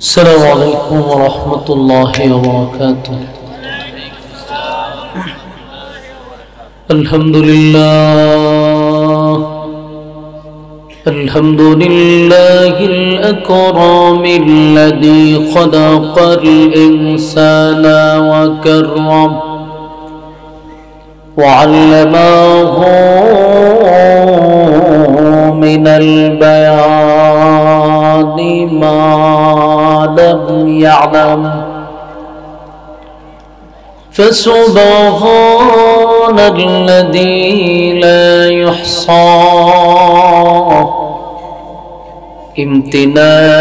السلام عليكم ورحمة الله وبركاته. الحمد لله الأكرم الذي خلق الإنسان وكرم وعلمه من البيان ما لم يعلم، فسبحان الذي لا يحصى امتنانه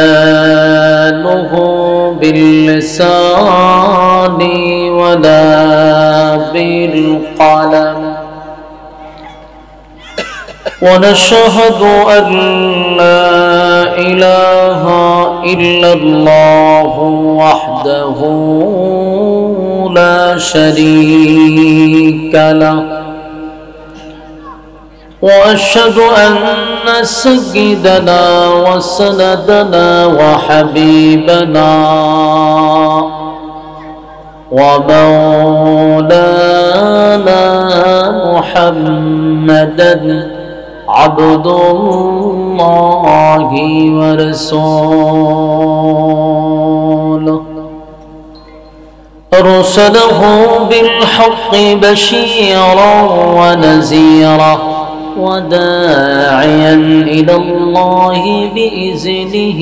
باللسان ولا بالقلم، ونشهد أن لا إله إلا الله وحده لا شريك له، وأشهد أن سيدنا وسندنا وحبيبنا ومولانا محمدا عبد الله ورسوله، أرسله بالحق بشيرا ونذيرا وداعيا إلى الله بإذنه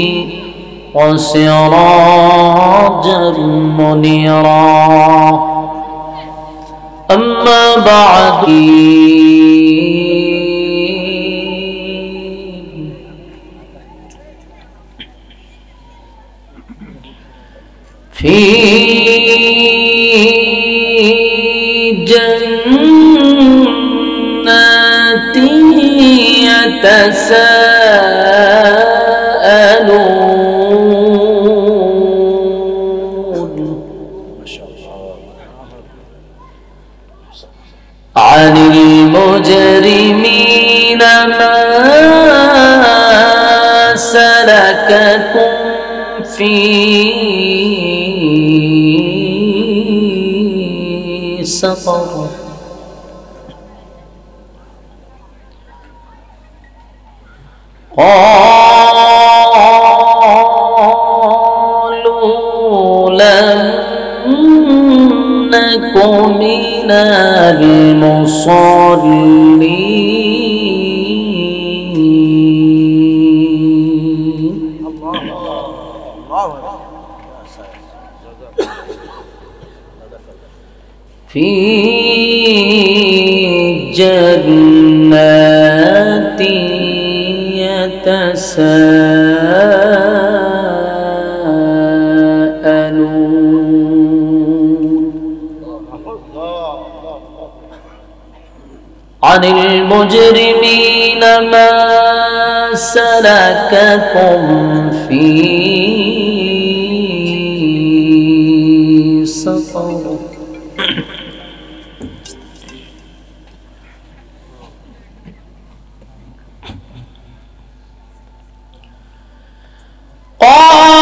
وسراجا منيرا. أما بعد، في جنات يتساءلون عن المجرمين ما سلككم في سقر. قالوا لم نك من المصلين. في جنات يتساءلون عن المجرمين ما سلككم في سقر. قالوا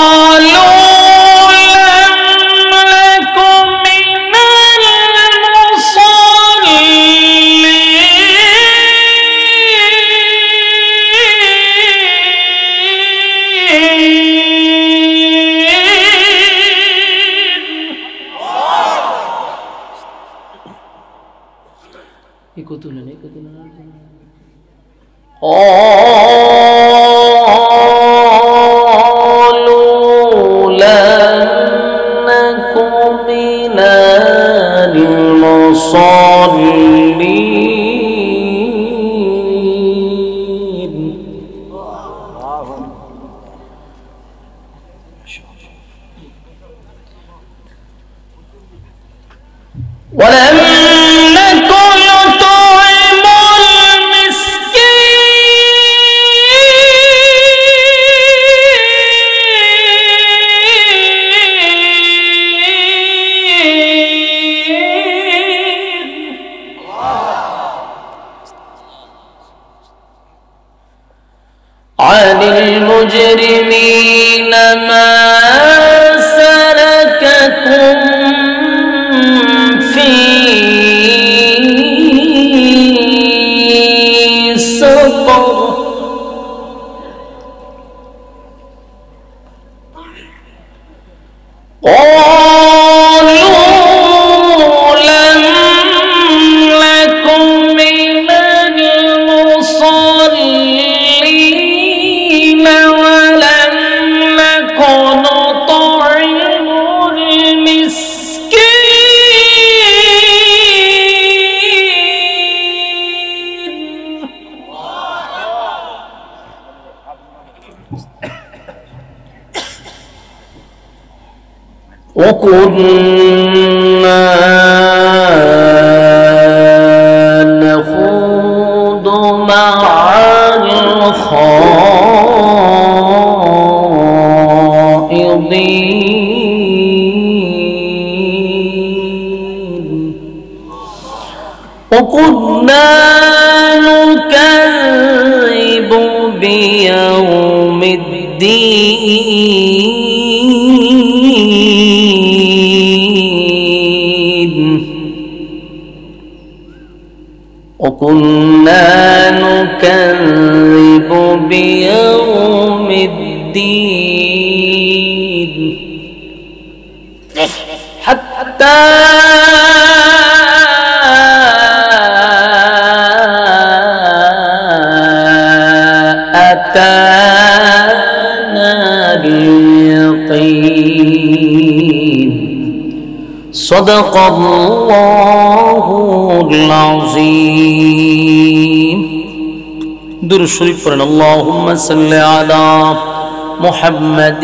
لن نك من المصلين. ولم نكن نطعم عن المجرمين ما وكنا نخوض مع الخائضين وكنا نكذب بيوم الدين وكنا نكذب بيوم الدين حتى أتانا اليقين صدق الله العظيم درود شريف পড়েন اللهم صل على محمد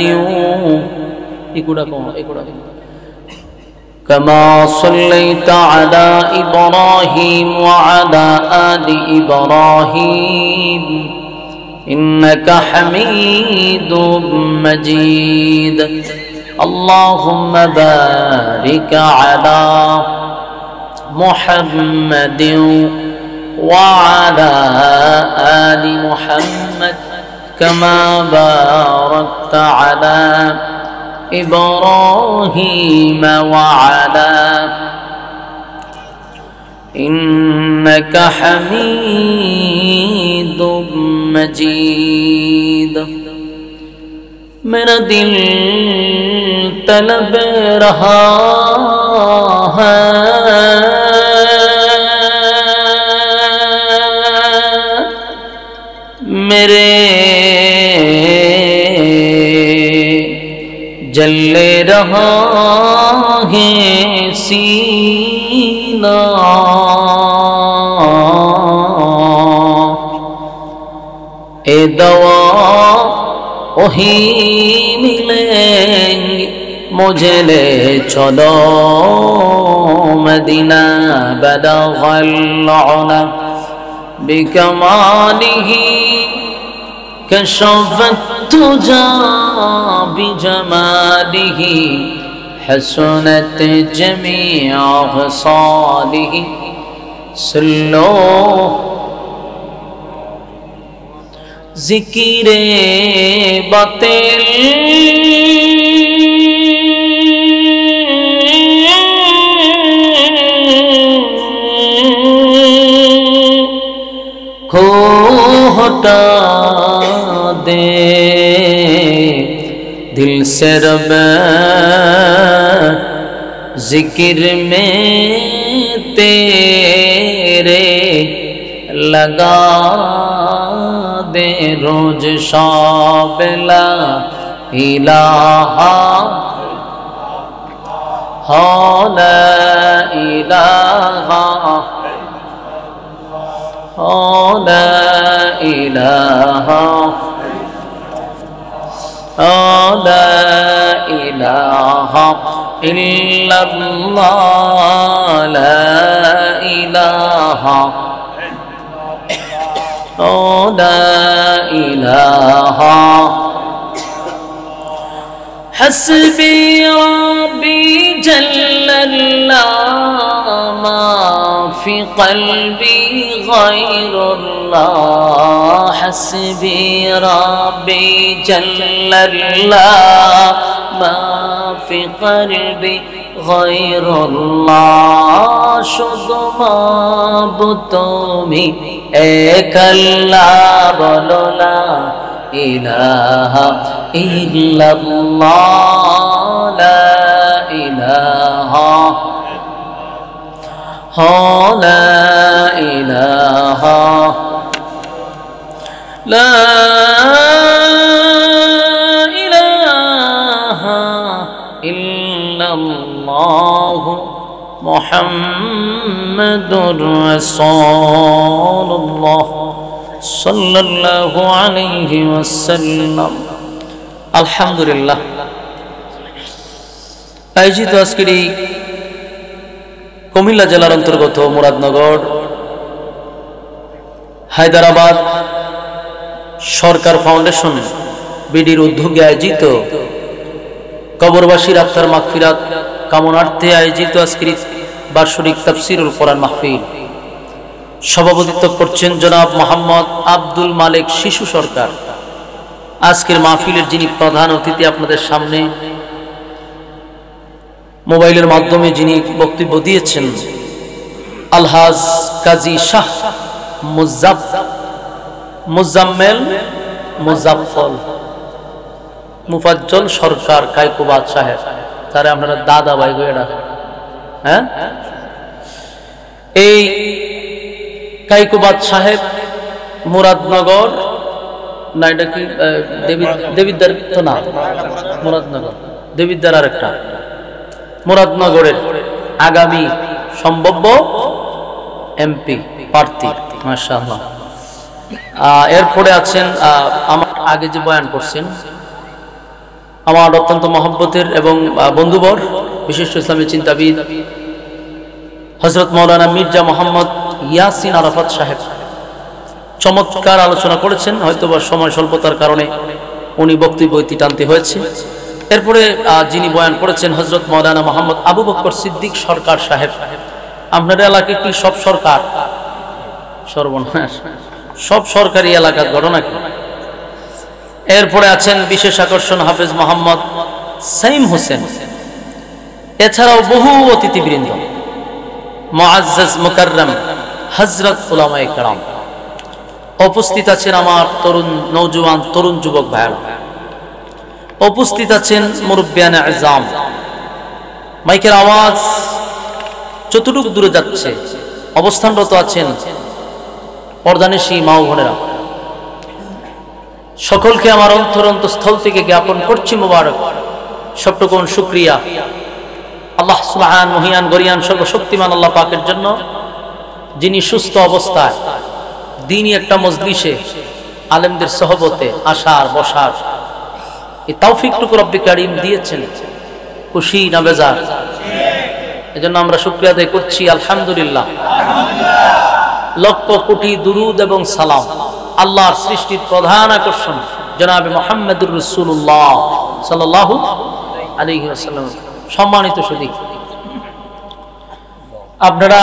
كما صليت على إبراهيم وعلى آل إبراهيم إنك حميد مجيد اللهم بارك على محمد وعلى آل محمد كما باركت على إبراهيم وعلى إنك حميد مجيد मेरा दिल तलब रहा है मेरे जले रहा है सीना ए दवा वही मिलेंगे मुझे ले चलो मदीना बलगल उला बिकमालिही कशफत तुजा बिजमालिही हसनत जमीअ खसालिही सल्लो जिकिरे बातिल को हटा दे दिल से रब जिक्र में तेरे लगा दे रोज शाबिला इलाहा ला इलाहा ला इलाहा ला इलाहा इल्लल्लाह ला इलाहा لا إله حسبي ربي جل الله ما في قلبي غير الله حسبي ربي جل الله ما في قلبي غير الله শুধু মাবুদ তুমি এক আল্লাহ বলো না ইলাহা ইল্লাল্লাহ লা ইলাহা লা ইলাহা লা ইলাহা ইল্লাল্লাহ মুহাম্মাদুর রাসূলুল্লাহ সাল্লাল্লাহু আলাইহি ওয়াসাল্লাম। আলহামদুলিল্লাহ, আয়োজিত আজকের এই কুমিল্লা জেলার অন্তর্গত মুরাদনগর হায়দ্রাবাদ সরকার ফাউন্ডেশন বিডির উদ্যোগে আয়োজিত কবরবাসীর আত্মার মাগফিরাত কামনার্থে আয়োজিত আজকের বার্ষিক তাফসীরুল কোরআন মাহফিল সভাপতিত্ব করছেন জনাব মোহাম্মদ আব্দুল মালিক শিশু সরকার। আজকের মাহফিলের যিনি প্রধান অতিথি, আপনাদের সামনে মোবাইলের মাধ্যমে যিনি বক্তব্য দিয়েছেন, আলহাজ কাজী শাহ মুজাম্মেল মুজাফফর মুফাজ্জল সরকার কায়কোবাদ সাহেব, তারা আপনারা দাদা ভাই হয়ে ডাকেন। হ্যাঁ, এই কায়কোবাদ সাহেব মুরাদনগর, না এটা কি দেবিদ্দার তো না, মুরাদনগর দেবিদ্দার আর একটা, মুরাদনগরের আগামী সম্ভাব্য এমপি প্রার্থী, মাশাআল্লাহ। এরপরে আছেন আমার আগে যে বয়ান করছেন আমার অত্যন্ত মহব্বতের এবং বন্ধুবর বিশিষ্ট ইসলামী চিন্তাবিদ হযরত মাওলানা মির্জা মোহাম্মদ ইয়াসিন আরাফাত সাহেব চমৎকার আলোচনা করেছেন। হয়তো বা সময় স্বল্পতার কারণে উনি বক্তব্য টানতে হয়েছে। এরপরে যিনি বয়ান করেছেন হযরত মাওলানা মোহাম্মদ আবু বকর সিদ্দিক সরকার সাহেব। আপনার এলাকায় কি সব সরকার? সর্বনাশ, সব সরকারি এলাকার ঘটনা কি? এরপরে আছেন বিশেষ আকর্ষণ হাফেজ মোহাম্মদ সাইম হোসেন। এছাড়াও বহু অতিথিবৃন্দ, মুআজ্জাজ মুকাররম হযরত উলামায়ে কেরাম উপস্থিত আছেন। আমার তরুণ নওজোয়ান তরুণ যুবক ভাইরা উপস্থিত আছেন। মুরব্বিয়ানে আযম, মাইকের আওয়াজ যতটুকু দূরে যাচ্ছে অবস্থানরত আছেন পর্দানিশী মা ও বোনেরা, সকলকে আমার অন্তরস্থল থেকে জ্ঞাপন করছি মোবারক সবটুকুন শুকরিয়া আল্লাহ সুবহান মহিয়ান গরিয়ান সর্বশক্তিমান আল্লাহ পাকের জন্য, যিনি সুস্থ অবস্থায় দ্বীনি একটা মজলিসে আলেমদের সহবতে আসার বসার এই তৌফিকটুকু রব্বি কারীম দিয়েছেন। খুশি না বেজার? এজন্য আমরা শুকরিয়া আদায় করছি আলহামদুলিল্লাহ। লক্ষ কোটি দুরুদ এবং সালাম আল্লাহর সৃষ্টির প্রধান আকর্ষণ জনাবে মুহাম্মদুর রাসূলুল্লাহ সাল্লাল্লাহু আলাইহি ওয়াসাল্লাম। সম্মানিত সুধী, আপনারা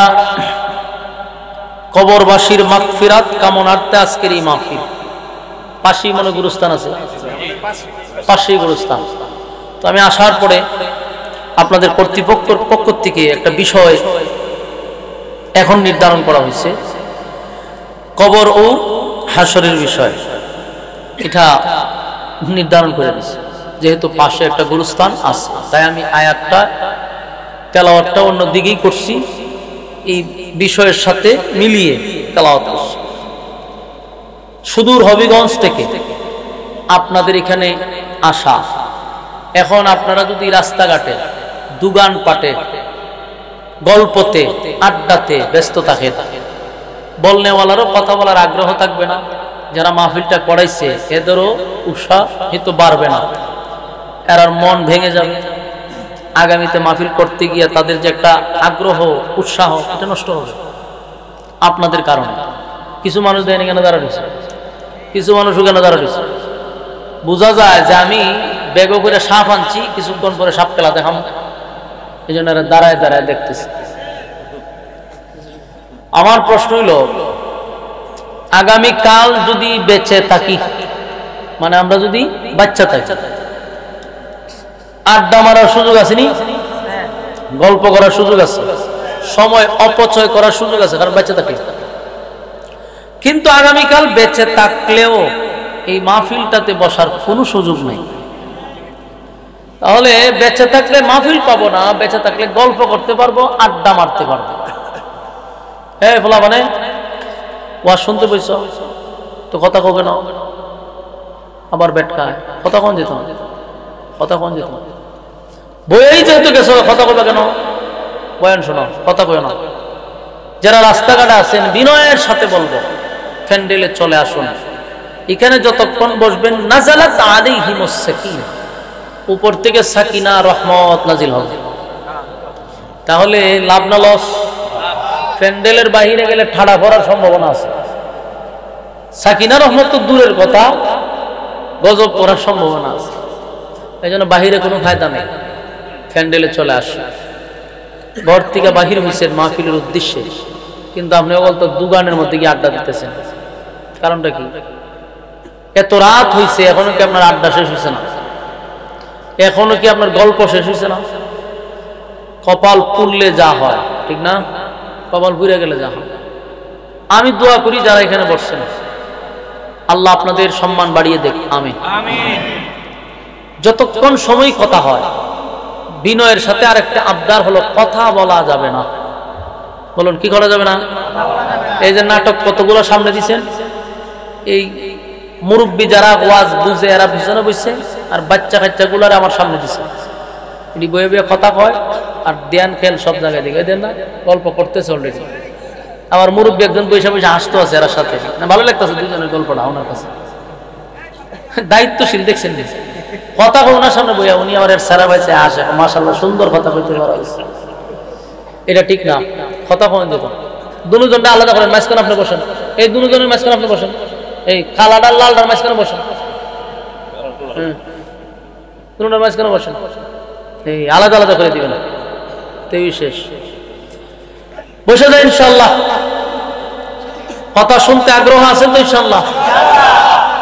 কবরবাসীর মাগফিরাত কামনার্থে আজকের এই মাহফিল, পাশেই মনে গুরুস্থান আছে, পাশেই গুরুস্থান। তো আমি আসার পরে আপনাদের কর্তৃপক্ষের পক্ষ থেকে একটা বিষয় এখন নির্ধারণ করা হয়েছে, কবর ও হাসরের বিষয়। এটা নির্ধারণ করে দিয়েছে, যেহেতু পাশে একটা গুরুস্থান আছে, তাই আমি আয়াতটা তেলাওয়াতটা অন্য দিকেই করছি, এই বিষয়ের সাথে মিলিয়ে তেলাওয়াত করছি। সুদূর হবিগঞ্জ থেকে আপনাদের এখানে আসা, এখন আপনারা যদি রাস্তাঘাটে দোকান পাটে গল্পতে আড্ডাতে ব্যস্ত থাকেন, বলনেওয়ালারও কথা বলার আগ্রহ থাকবে না, যারা মাহফিলটা করাইছে এদেরও উৎসাহিত বাড়বে না, এরার মন ভেঙে যাবে। আগামীতে মাহফিল করতে গিয়ে তাদের যে একটা আগ্রহ উৎসাহ এটা নষ্ট হবে আপনাদের কারণে। কিছু মানুষ দেয়নি কেন দাঁড়াচ্ছে, কিছু মানুষ ওখানে দাঁড়াচ্ছে, বোঝা যায় যে আমি ব্যাগ করে সাপ আনছি, কিছুক্ষণ পরে সাপ খেলা দেখাম, এই জন্য এরা দাঁড়ায় দাঁড়ায় দেখতেছে। আমার প্রশ্ন হইল, আগামীকাল যদি বেঁচে থাকি, মানে আমরা যদি বাচ্চা থাকি, আড্ডা মারার সুযোগ আছে নি, গল্প করার সুযোগ আছে, সময় অপচয় করার সুযোগ আছে, কারণ বেঁচে থাকি। কিন্তু আগামীকাল বেঁচে থাকলেও এই মাহফিলটাতে বসার কোনো সুযোগ নেই। তাহলে বেঁচে থাকলে মাহফিল পাবো না, বেঁচে থাকলে গল্প করতে পারবো, আড্ডা মারতে পারবো। হ্যাঁ বলা মানে ওয়াজ শুনতে বইছ তো কথা কবে না, আবার বেট খায়, কথা কোন যেত, কথা কোন যেত, বইয়েই যেহেতু গেছো কথা কবে কেন, বয়ান শোনো, কথা কবে না। যারা রাস্তাঘাটে আছেন বিনয়ের সাথে বলবো প্যান্ডেলে চলে আসুন, এখানে যতক্ষণ বসবেন নাজালাত আলাইহিমুস সাকিনা, উপর থেকে সাকিনা রহমত নাজিল হবে। তাহলে লাভ না লস? প্যান্ডেলের বাহিরে গেলে ঠাড়া পড়ার সম্ভাবনা আছে, সাকিনা রহমত তো দূরের কথা, গজব পড়ার সম্ভাবনা আছে। এই জন্য বাহিরে কোনো ফায়দা নেই, প্যান্ডেলে চলে আসে। ঘর থেকে বাহির হয়েছেন মাহফিলের উদ্দেশ্যে, কিন্তু আপনি বলতো দোকানের মধ্যে গিয়ে আড্ডা দিতেছেন, কারণটা কি? এত রাত হয়েছে এখনো কি আপনার আড্ডা শেষ হয়েছে না? এখনো কি আপনার গল্প শেষ হয়েছে না? কপাল পুড়লে যা হয়, ঠিক না? কপাল পুড়ে গেলে যা হয়। আমি দোয়া করি যারা এখানে বসছেন আল্লাহ আপনাদের সম্মান বাড়িয়ে দেখ, আমিন। যতক্ষণ সময় কথা হয়, বিনয়ের সাথে আরেকটা আবদার হলো কথা বলা যাবে না। বলুন কি করা যাবে না? এই যে নাটক কতগুলো সামনে দিচ্ছেন, এই মুরব্বী যারা ওয়াজ বুঝে এরা পিছনে বসছে, আর বাচ্চা কাচ্চা গুলার আমার সামনে দিচ্ছে, এটি বয়ে বয়ে কথা কয় আর ধ্যান খেল সব জায়গায় দিকে দেন না, গল্প করতেছে অলরেডি। আবার মুরব্বী একজন বৈশা বৈশা হাসতে আছে এর সাথে, না ভালো লাগতেছে দুজনের গল্পটা ওনার কাছে, দায়িত্বশীল দেখছেন। কথা কয় ওনার সামনে বইয়া, উনি আমার সারা বাইছে আসে, মাশাআল্লাহ সুন্দর কথা কইতে পারা হয়েছে, এটা ঠিক না। কথা কয় যেত দুজনটা আলাদা করেন, মাঝখানে আপনি বসেন, এই দুজনের মাঝখানে আপনি বসেন, এই কালাডার লালডার মাঝখানে বসেন, দুজনের মাঝখানে বসেন, এই আলাদা আলাদা করে দিবেন, তেই শেষ। বসে যায় ইনশাআল্লাহ। কথা শুনতে আগ্রহ আছেন তো ইনশাআল্লাহ?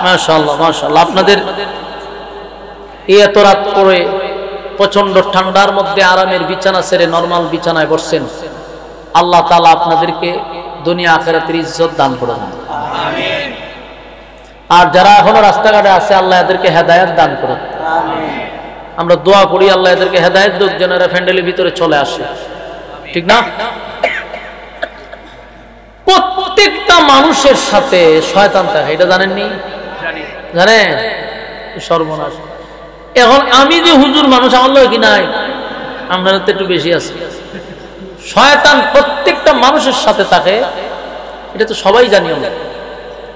মাশাআল্লাহ মাশাআল্লাহ। আপনাদের এই এত রাত করে প্রচন্ড ঠান্ডার মধ্যে আরামের বিছানা ছেড়ে নরমাল বিছানায় বসছেন, আল্লাহ তাআলা আপনাদেরকে দুনিয়া আখিরাতের ইজ্জত দান করুন, আমিন। আর যারা এখনো রাস্তাঘাটে আছে আল্লাহ এদেরকে হেদায়েত দান করুন, আমিন। আমরা দোয়া করি আল্লাহ এদেরকে হেদায়েত দেন যেন এরা প্যান্ডেলের ভিতরে চলে আসে, ঠিক না? প্রত্যেকটা মানুষের সাথে শয়তান থাকে, এটা জানেননি? জানেন? সর্বনাশ। এখন আমি যে হুজুর মানুষ, আমার লোক কি নাই, আমরা তো একটু বেশি আছে। শয়তান প্রত্যেকটা মানুষের সাথে থাকে, এটা তো সবাই জানি আমরা।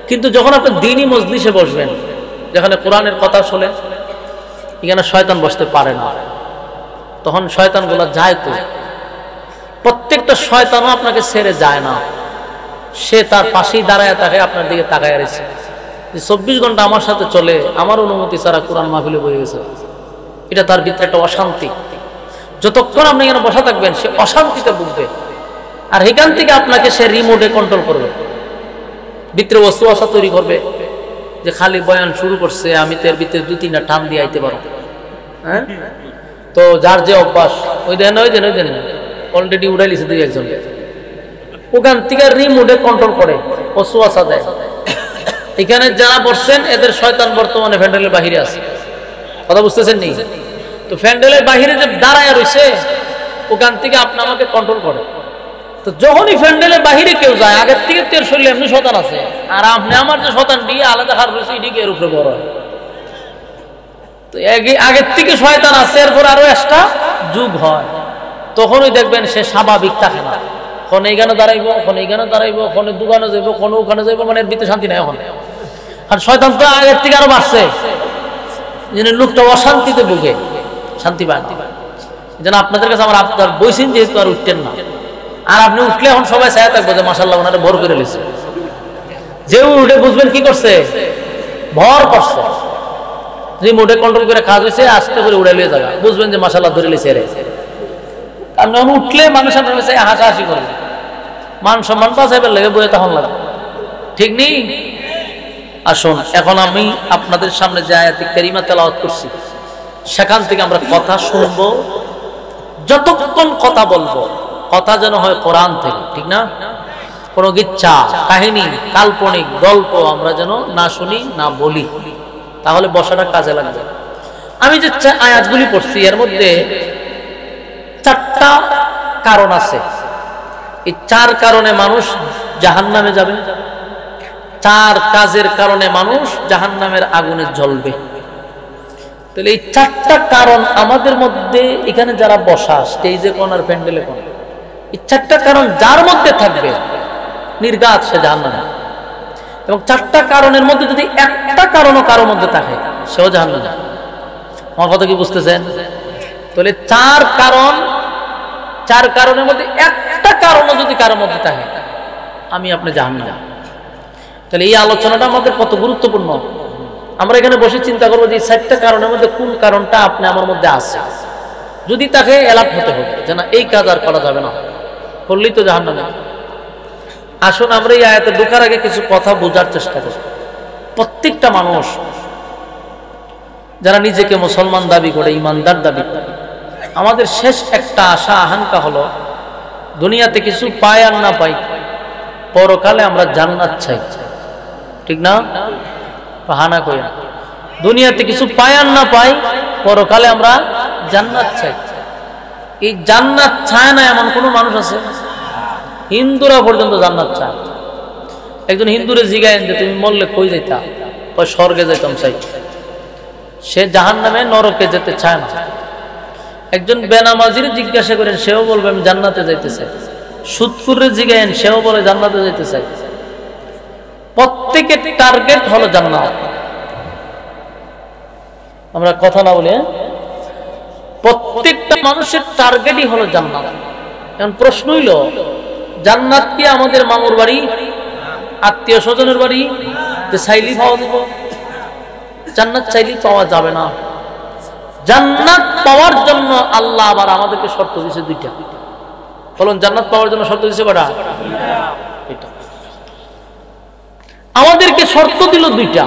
কিন্তু যখন আপনি দ্বীনি মজলিসে বসবেন, যেখানে কোরআনের কথা শোনেন, এখানে শয়তান বসতে পারে না, তখন শয়তানগুলো যায় তো। প্রত্যেকটা শয়তানও আপনাকে ছেড়ে যায় না, সে তার পাশেই দাঁড়ায় থাকে, আপনার দিকে তাকায় রয়েছে, 24 ঘন্টা আমার সাথে চলে, আমার অনুমতি ছাড়া কোরআন মাহফিলে বয়ে গেছে। এটা তার ভিতরে একটা অশান্তি। যতক্ষণ আপনি এখানে বসা থাকবেন সে অশান্তিতে ভুগবে, আর এখান থেকে আপনাকে সে রিমোটে কন্ট্রোল করবে, ভিতরে ওয়াসওয়াসা তৈরি করবে যে খালি বয়ান শুরু করছে, আমি তো এর ভিতরে 2-3টা টান দিয়ে আইতে পারো। হ্যাঁ, তো যার যে অভ্যাস, ওই দেন অলরেডি উড়াই লিছে 2-1 জন, ওখান থেকে রিমোটে কন্ট্রোল করে ওয়াসওয়াসা দেয়। এখানে যারা বসছেন এদের শয়তান বর্তমানে প্যান্ডেলের বাহিরে আছে, কথা বুঝতেছেন নি? তো প্যান্ডেলের বাহিরে যে দাঁড়ায় রয়েছে, ওখান থেকে আপনি আমাকে কন্ট্রোল করে। তো যখনই প্যান্ডেলের বাহিরে কেউ যায়, আগের থেকে তের শরীরে এমনি শয়তান আছে, আর আপনি আমার যে শয়তান দিয়ে আলাদা হার রয়েছে, এদিকে এর উপরে বড় হয়। তো আগের থেকে শয়তান আছে, এরপর আরো একটা যুগ হয়, তখনই দেখবেন সে স্বাভাবিক থাকে না। কোন এইখানে দাঁড়াইবো, কোন এইখানে দাঁড়াইবো, কোন দোকানে যাইবো, কোন ওখানে যাইবো, মানে এর ভিতরে শান্তি নাই এখন। আর শয়তান তো আগের থেকে আরো বাড়ছে, লোকটা অশান্তিতে ভুগে, শান্তি পায় না। যেন আপনাদের কাছে আমার আপনার বইছেন যেহেতু আর উঠতেন না, আর আপনি উঠলে এখন সবাই চায় থাকবো যে মাশাআল্লাহ ওনারা ভর করে লেছে, যে উঠে বুঝবেন কি করছে, ভর করছে, রিমোটে কন্ট্রোল করে কাজ হয়েছে, আস্তে করে উড়ে লিয়ে যাবে, বুঝবেন যে মাশাআল্লাহ ধরে লেছে। আপনি উঠলে মানুষ আপনার কাছে হাসাহাসি করবে, মান সম্মান বাঁচাইবার লেগে বইয়ে তখন লাগবে, ঠিক নেই? আসুন এখন আমি আপনাদের সামনে যে আয়াত কারিমা তেলাওয়াত করছি, সেখান থেকে আমরা কথা শুনবো, যতক্ষণ কথা বলবো কথা যেন হয় কোরআন থেকে, ঠিক না? কোনো গিচ্ছা, কাহিনী, কাল্পনিক গল্প আমরা যেন না শুনি, না বলি, তাহলে বসাটা কাজে লাগবে। আমি যে আয়াতগুলি পড়ছি এর মধ্যে 4টা কারণ আছে। এই 4 কারণে মানুষ জাহান্নামে যাবে, 4 কাজের কারণে মানুষ জাহান্নামের আগুনে জ্বলবে। তাহলে এই 4টা কারণ আমাদের মধ্যে এখানে যারা বসা, স্টেজে কোন আর প্যান্ডেলে কোন, এই 4টা কারণ যার মধ্যে থাকবে নির্ঘাত সে জাহান্নামে। এবং 4টা কারণের মধ্যে যদি একটা কারণও কারোর মধ্যে থাকে সেও জাহান্নামে। আমার কথা কি বুঝতেছেন? তাহলে 4 কারণের মধ্যে একটা কারণও যদি কারোর মধ্যে থাকে আমি আপনি জাহান্নামে। তাহলে এই আলোচনাটা আমাদের কত গুরুত্বপূর্ণ। আমরা এখানে বসে চিন্তা করবো যে 4টা কারণের মধ্যে কোন কারণটা আপনি আমার মধ্যে আছে। যদি তাকে এলার্ট হতে হবে যে না এই কাজ আর করা যাবে না, করলেই তো জাহান্নামে। আসুন আমরা এই আয়াতে ঢোকার আগে কিছু কথা বোঝার চেষ্টা করি। প্রত্যেকটা মানুষ যারা নিজেকে মুসলমান দাবি করে, ইমানদার দাবি করে, আমাদের শেষ একটা আশা আকাঙ্ক্ষা হলো দুনিয়াতে কিছু পাই আর না পাই, পরকালে আমরা জান্নাত চাই। ঠিক না? হানা কই, দুনিয়াতে কিছু পাই আর না পাই, পরকালে আমরা জান্নাত চাই। এই জান্নাত চায় না এমন কোন মানুষ আছে? হিন্দুরা পর্যন্ত জান্নাত চায়। একজন হিন্দুরে জিজ্ঞাসা যে তুমি মরলে কই যাইতা? কই স্বর্গে যাইতাম চাই। সে জাহান্নামে নরকে যেতে চায় না। একজন বেনামাজির জিজ্ঞাসা করেন, সেও বলবে আমি জান্নাতে যাইতে চাই। সুদখোরে জিজ্ঞাসা, সেও বলে জান্নাতে যাইতে চাই। প্রত্যেকের টার্গেট হলো জান্নাত। আমরা কথা না বলে, প্রত্যেকটা মানুষের টার্গেটই হলো জান্নাত। এখন প্রশ্ন হইল, জান্নাত কি আমাদের মামুর বাড়ি, আত্মীয় স্বজনের বাড়ি যে চাইলেই পাওয়া যাব? জান্নাত চাইলেই পাওয়া যাবে না। জান্নাত পাওয়ার জন্য আল্লাহ আবার আমাদেরকে শর্ত দিয়েছে 2টা। বলুন, জান্নাত পাওয়ার জন্য শর্ত দিয়েছে কটা? আমাদেরকে শর্ত দিল 2টা।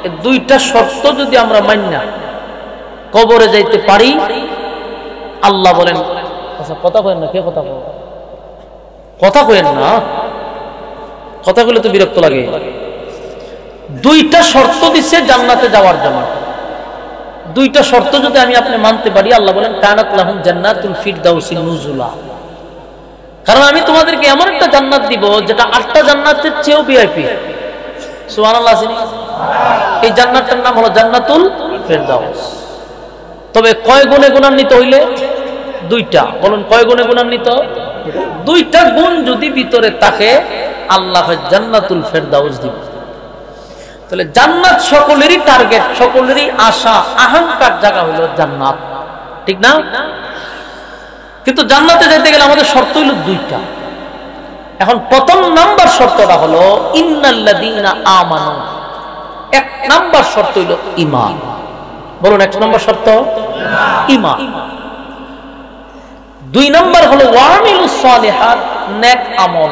এই 2টা শর্ত যদি আমরা মানি না কবরে যাইতে পারি, আল্লাহ বলেন, আচ্ছা কথা কইেন না, কে কথা বল, কথা কইেন না, কথা কইলে তো বিরক্ত লাগে। 2টা শর্ত দিচ্ছে জান্নাতে যাওয়ার জন্য। 2টা শর্ত যদি আমি আপনি মানতে পারি, আল্লাহ বলেন কানাত লাহুম জান্নাতুল ফিরদাউসি নুজুলা। কারণ আমি তোমাদেরকে এমন একটা জান্নাত দিব যেটা 8টা জান্নাতের চেয়েও ভিআইপি। সুবহানাল্লাহ। এই জান্নাতটার নাম হলো জান্নাতুল ফিরদাউস। তবে কয় গুণে গুণান্বিত হইলে? 2টা। বলুন কয় গুণে গুণান্বিত? 2টা গুণ যদি ভিতরে থাকে আল্লাহ জান্নাতুল ফিরদাউস দিবে। তাহলে জান্নাত সকলেরই টার্গেট, সকলেরই আশা আকাঙ্ক্ষার জায়গা হলো জান্নাত। ঠিক না? কিন্তু জান্নাতে যেতে গেলে আমাদের শর্ত হইল 2টা। এখন প্রথম নাম্বার শর্তটা হলো ইন্নাল্লাযীনা আমানু। 1 নাম্বার শর্ত হইল ঈমান। বলুন 1 নাম্বার শর্ত ঈমান। 2 নাম্বার হলো ওয়ামিলুস সালিহাত, নেক আমল।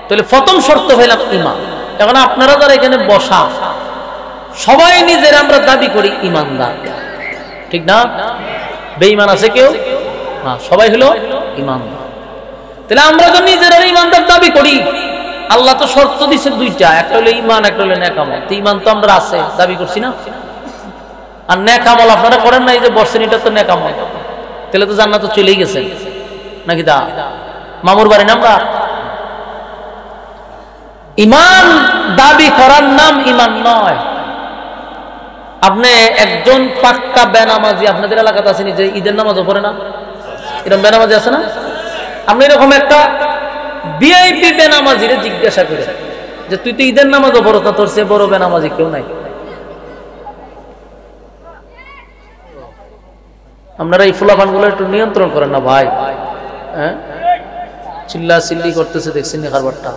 তাহলে প্রথম শর্ত হইলাম ঈমান। এখন আপনারা যারা এখানে বসা সবাই নিজের আমরা দাবি করি ঈমানদার। ঠিক না? বেঈমান আছে কেউ না, সবাই হলো ঈমানদার। তাহলে আমরা তো নিজেরা ঈমানদার দাবি করি। আল্লাহ তো শর্ত দিছে 2টা, একটা হলো ঈমান, একটা হলো নেক আমল। তো ঈমান তো আমরা আছে, দাবি করছি না। আর নেক আমল আপনারা করেন না, এই যে বর্ষেন, এটা তো নেক আমল। তাহলে তো জান্নাত চলেই গেছে নাকি? দা মামুর বাড়ি না আমরা। ঈমান দাবি করার নাম ঈমান নয়। আপনি একজন পাক্কা বেনামাজি, আপনাদের এলাকাতে আছেন যে ঈদের নামাজও পড়ে না, এরকম বেনামাজি আছে না? আপনি এরকম একটা ভিআইপি বেনামাজিরে জিজ্ঞাসা করে যে তুই তো ঈদের নামাজও পড়ো না, তোর চেয়ে বড় বেনামাজি কেউ নাই। আপনারা এই ফুলাফানগুলো একটু নিয়ন্ত্রণ করেন না ভাই। হ্যাঁ, চিল্লা চিল্লি করতেছে দেখছেন না কারবারটা।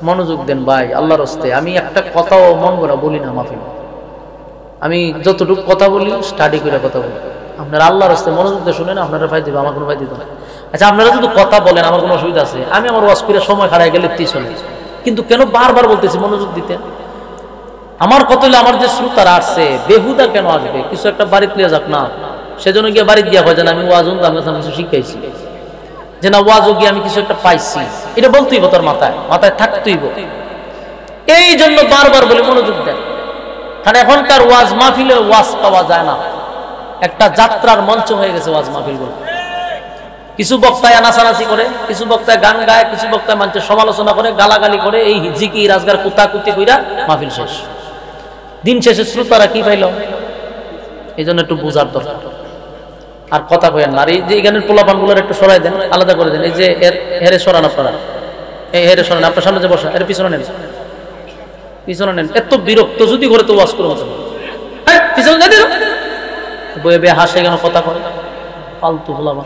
মনোযোগ দেন ভাই আল্লাহর রাস্তায়। আমি একটা কথাও মন গড়া বলি না, মাফি। আমি যতটুকু কথা বলি স্টাডি করে কথা বলি। আপনারা আল্লাহর রাস্তায় মনোযোগ দিয়ে শুনেন, আপনারা ফায়দা দিবে, আমার কোনো ফায়দা দিবে না। আচ্ছা, আপনারা যদি কথা বলেন আমার কোনো অসুবিধা আছে? আমি আমার ওয়াজ করে সময় হারাই গেলে চলে, কিন্তু কেন বারবার বলতেছি মনোযোগ দিতে? আমার কথা হলে আমার যে শ্রোতারা আসছে বেহুদা কেন আসবে? কিছু একটা বাড়িতে নিয়ে যাক না, সেজন্য গিয়ে বাড়ি দিয়া হয় যেন আমি ওয়াজ আপনার কিছু শিখাইছি। যে না ওয়াজও গিয়ে আমি কিছু একটা পাইছি, এটা বলতেইব, তোর মাথায় মাথায় থাকতেইব। এই জন্য বারবার বলে মনোযোগ দেন, কারণ এখনকার ওয়াজ মাহফিলে ওয়াজ পাওয়া যায় না, একটা যাত্রার মঞ্চ হয়ে গেছে ওয়াজ মাহফিলগুলো। কিছু বক্তায় নাচানাচি করে, কিছু বক্তায় গান গায়, কিছু বক্তায় মানুষের সমালোচনা করে, গালাগালি করে, এই জিকি রাজগার কুতাকুতি কইরা মাহফিল শেষ। দিন শেষে শ্রোতারা কি পাইল? এই জন্য একটু বোঝার দরকার। আর কথা কয়েন না। আর এই যে এখানের পোলাপানগুলোর একটু সরাই দেন, আলাদা করে দেন। এই যে হেরে সরান আপনারা, এই হেরে সরান, আপনার সামনে যে বসা, এর পিছনে নেন, পিছনে নেন। এত বিরক্ত যদি করে তো ওয়াজ করবো, পিছনে যাই বইয়ে বইয়ে হাসে, কেন কথা কয় ফালতু পোলাপান,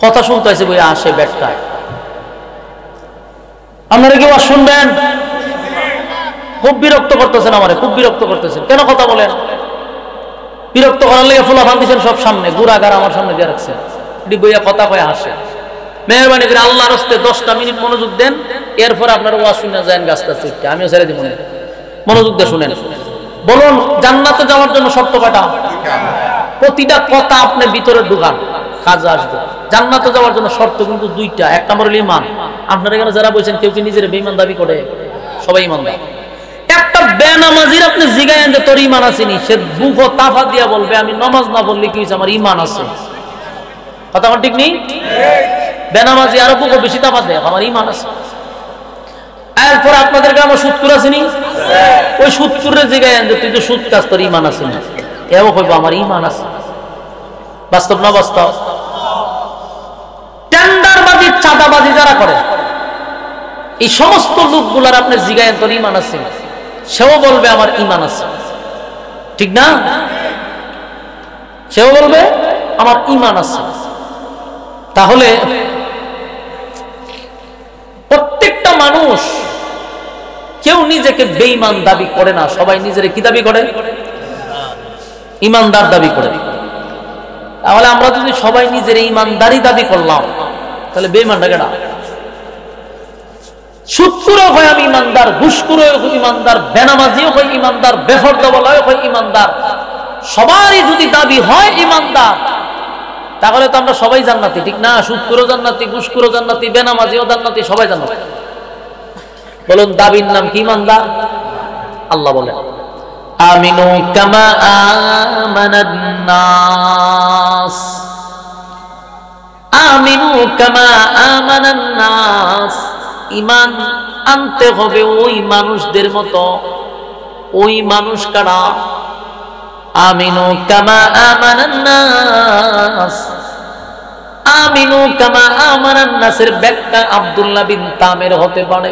কথা শুনতে হয়েছে বইয়ে আসে ব্যাটটায়। আপনারা কি ওয়াজ শুনবেন? খুব বিরক্ত করতেছেন আমারে, খুব বিরক্ত করতেছেন। কেন কথা বলেন? বিরক্ত করার লেগে ফুলা ফান দিচ্ছেন সব সামনে, গুড়াগার আমার সামনে দিয়ে রাখছেন, এটি বইয়া কথা কয়ে হাসে। মেহরবানি করে আল্লাহর হস্তে 10টা মিনিট মনোযোগ দেন, এরপর আপনার ওয়াজ শুনে যান গাছটা চিটটা, আমিও ছেড়ে দিব। মনোযোগ দিয়ে শুনেন। বলুন, জান্নাতে যাওয়ার জন্য শর্ত কয়টা? প্রতিটা কথা আপনি ভিতরে ঢুকান, কাজে আসবে। জান্নাতে যাওয়ার জন্য শর্ত কিন্তু 2টা। এক নম্বর হলো ঈমান। আপনারা এখানে যারা বলছেন কেউ কি নিজের বেঈমান দাবি করে? সবাই ঈমানদার। একটা বেনামাজির আপনি জিগায়েন যে তোর ঈমান আসেনি, সে বুকো তাফা দিয়া বলবে আমি নামাজ না পড়লে কি হইছে, আমার ঈমান আছে। কথা কোন ঠিক নেই? বেনামাজি আরো বুকো বেশি তাফা দেয়, আমার ঈমান আছে। এরপর আপনাদের গ্রামে সুদকুর আসেনি, ওই সুদকুরের জিগায়েন যে তুই তো সুদ কাজ, তোর ঈমান আসেনি, এও কইব আমার ঈমান আছে। বাস্তব না বাস্তব? টেন্ডারবাজি, চাঁদাবাজি যারা করে, এই সমস্ত লোকগুলার আপনি জিগায়েন তোর ঈমান আছে, সেও বলবে আমার ঈমান আছে। ঠিক না? সেও বলবে আমার ঈমান আছে। তাহলে প্রত্যেকটা মানুষ কেউ নিজেকে বেঈমান দাবি করে না, সবাই নিজের কি দাবি করে? ঈমানদার দাবি করে। তাহলে আমরা যদি সবাই নিজের ঈমানদারি দাবি করলাম, তাহলে বেঈমানটা কেডা? সুদখোরও হয় আমি ঈমানদার, ঘুষখোরও হয় ঈমানদার, বেনামাজিও হয় ঈমানদার, বেফরদাওয়ালাও হয় ঈমানদার। সবারই যদি দাবি হয় ঈমানদার, তাহলে তো আমরা সবাই জান্নাতি। ঠিক না? সুদখোরও জান্নাতি, ঘুষখোরও জান্নাতি, বেনামাজিও জান্নাতি, সবাই জান্নাতি। বলুন, দাবির নাম কি? ঈমানদার। আল্লাহ বলেন আমিনু কামা আমানান নাস, আমিনু কামা আমানান নাস। ঈমান আনতে হবে ওই মানুষদের মতো। ওই মানুষ কারা? আমিনু কামা আমানান নাস। আমিনু কামা আমানান নাসের ব্যাখ্যা আব্দুল্লাহ বিন তামের হতে পারে।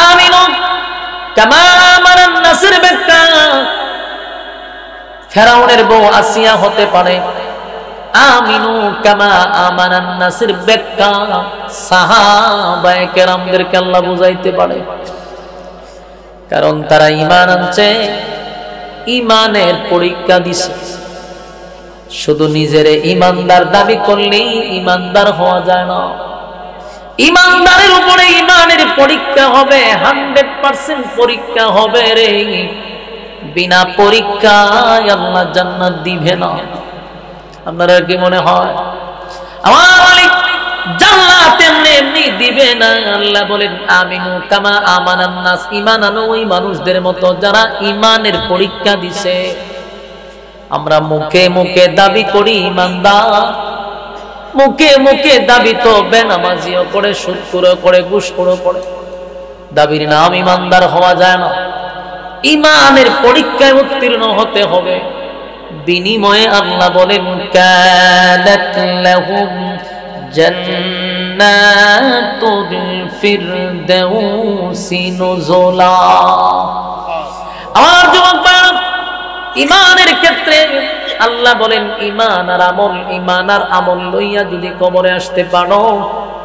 আমিনু কামা আমানান নাসের ব্যাখ্যা ফেরাউনের বউ আসিয়া হতে পারে। আমিনু কামা আমানান নাসের ব্যাখ্যা সাহাবায়ে কেরামদেরকে আল্লাহ বুঝাইতে পারে, কারণ তারা ঈমান আনছে, ঈমানের পরীক্ষা দিছে। শুধু নিজের ঈমানদার দাবি করলেই ঈমানদার হওয়া যায় না। ঈমানদারের উপরে ঈমানের পরীক্ষা হবে, 100% পরীক্ষা হবে রে। বিনা পরীক্ষায় আল্লাহ জান্নাত দিবে না। আপনারা কি মনে হয় আমার মালিক জান্নাত এমনি এমনি দিবে না? আল্লাহ বলেন আমিনু কামা আমানান নাস। ঈমান আনো ওই মানুষদের মতো যারা ঈমানের পরীক্ষা দিছে। আমরা মুখে মুখে দাবি করি ঈমানদার, মুখে মুখে দাবি তো বেনামাজিও করে, সুদখোরও করে, ঘুষখোরও করে। দাবির নাম ঈমানদার হওয়া যায় না। ঈমানের পরীক্ষায় উত্তীর্ণ হতে হবে। বিনিময়ে আল্লাহ বলেন কানাত লাহুম জান্নাতুল ফিরদাউসি নুজুলা। আমার যুবক ভাই, ঈমানের ক্ষেত্রে আল্লাহ বলেন ঈমান আর আমল, ঈমান আর আমল লইয়া যদি কবরে আসতে পারো,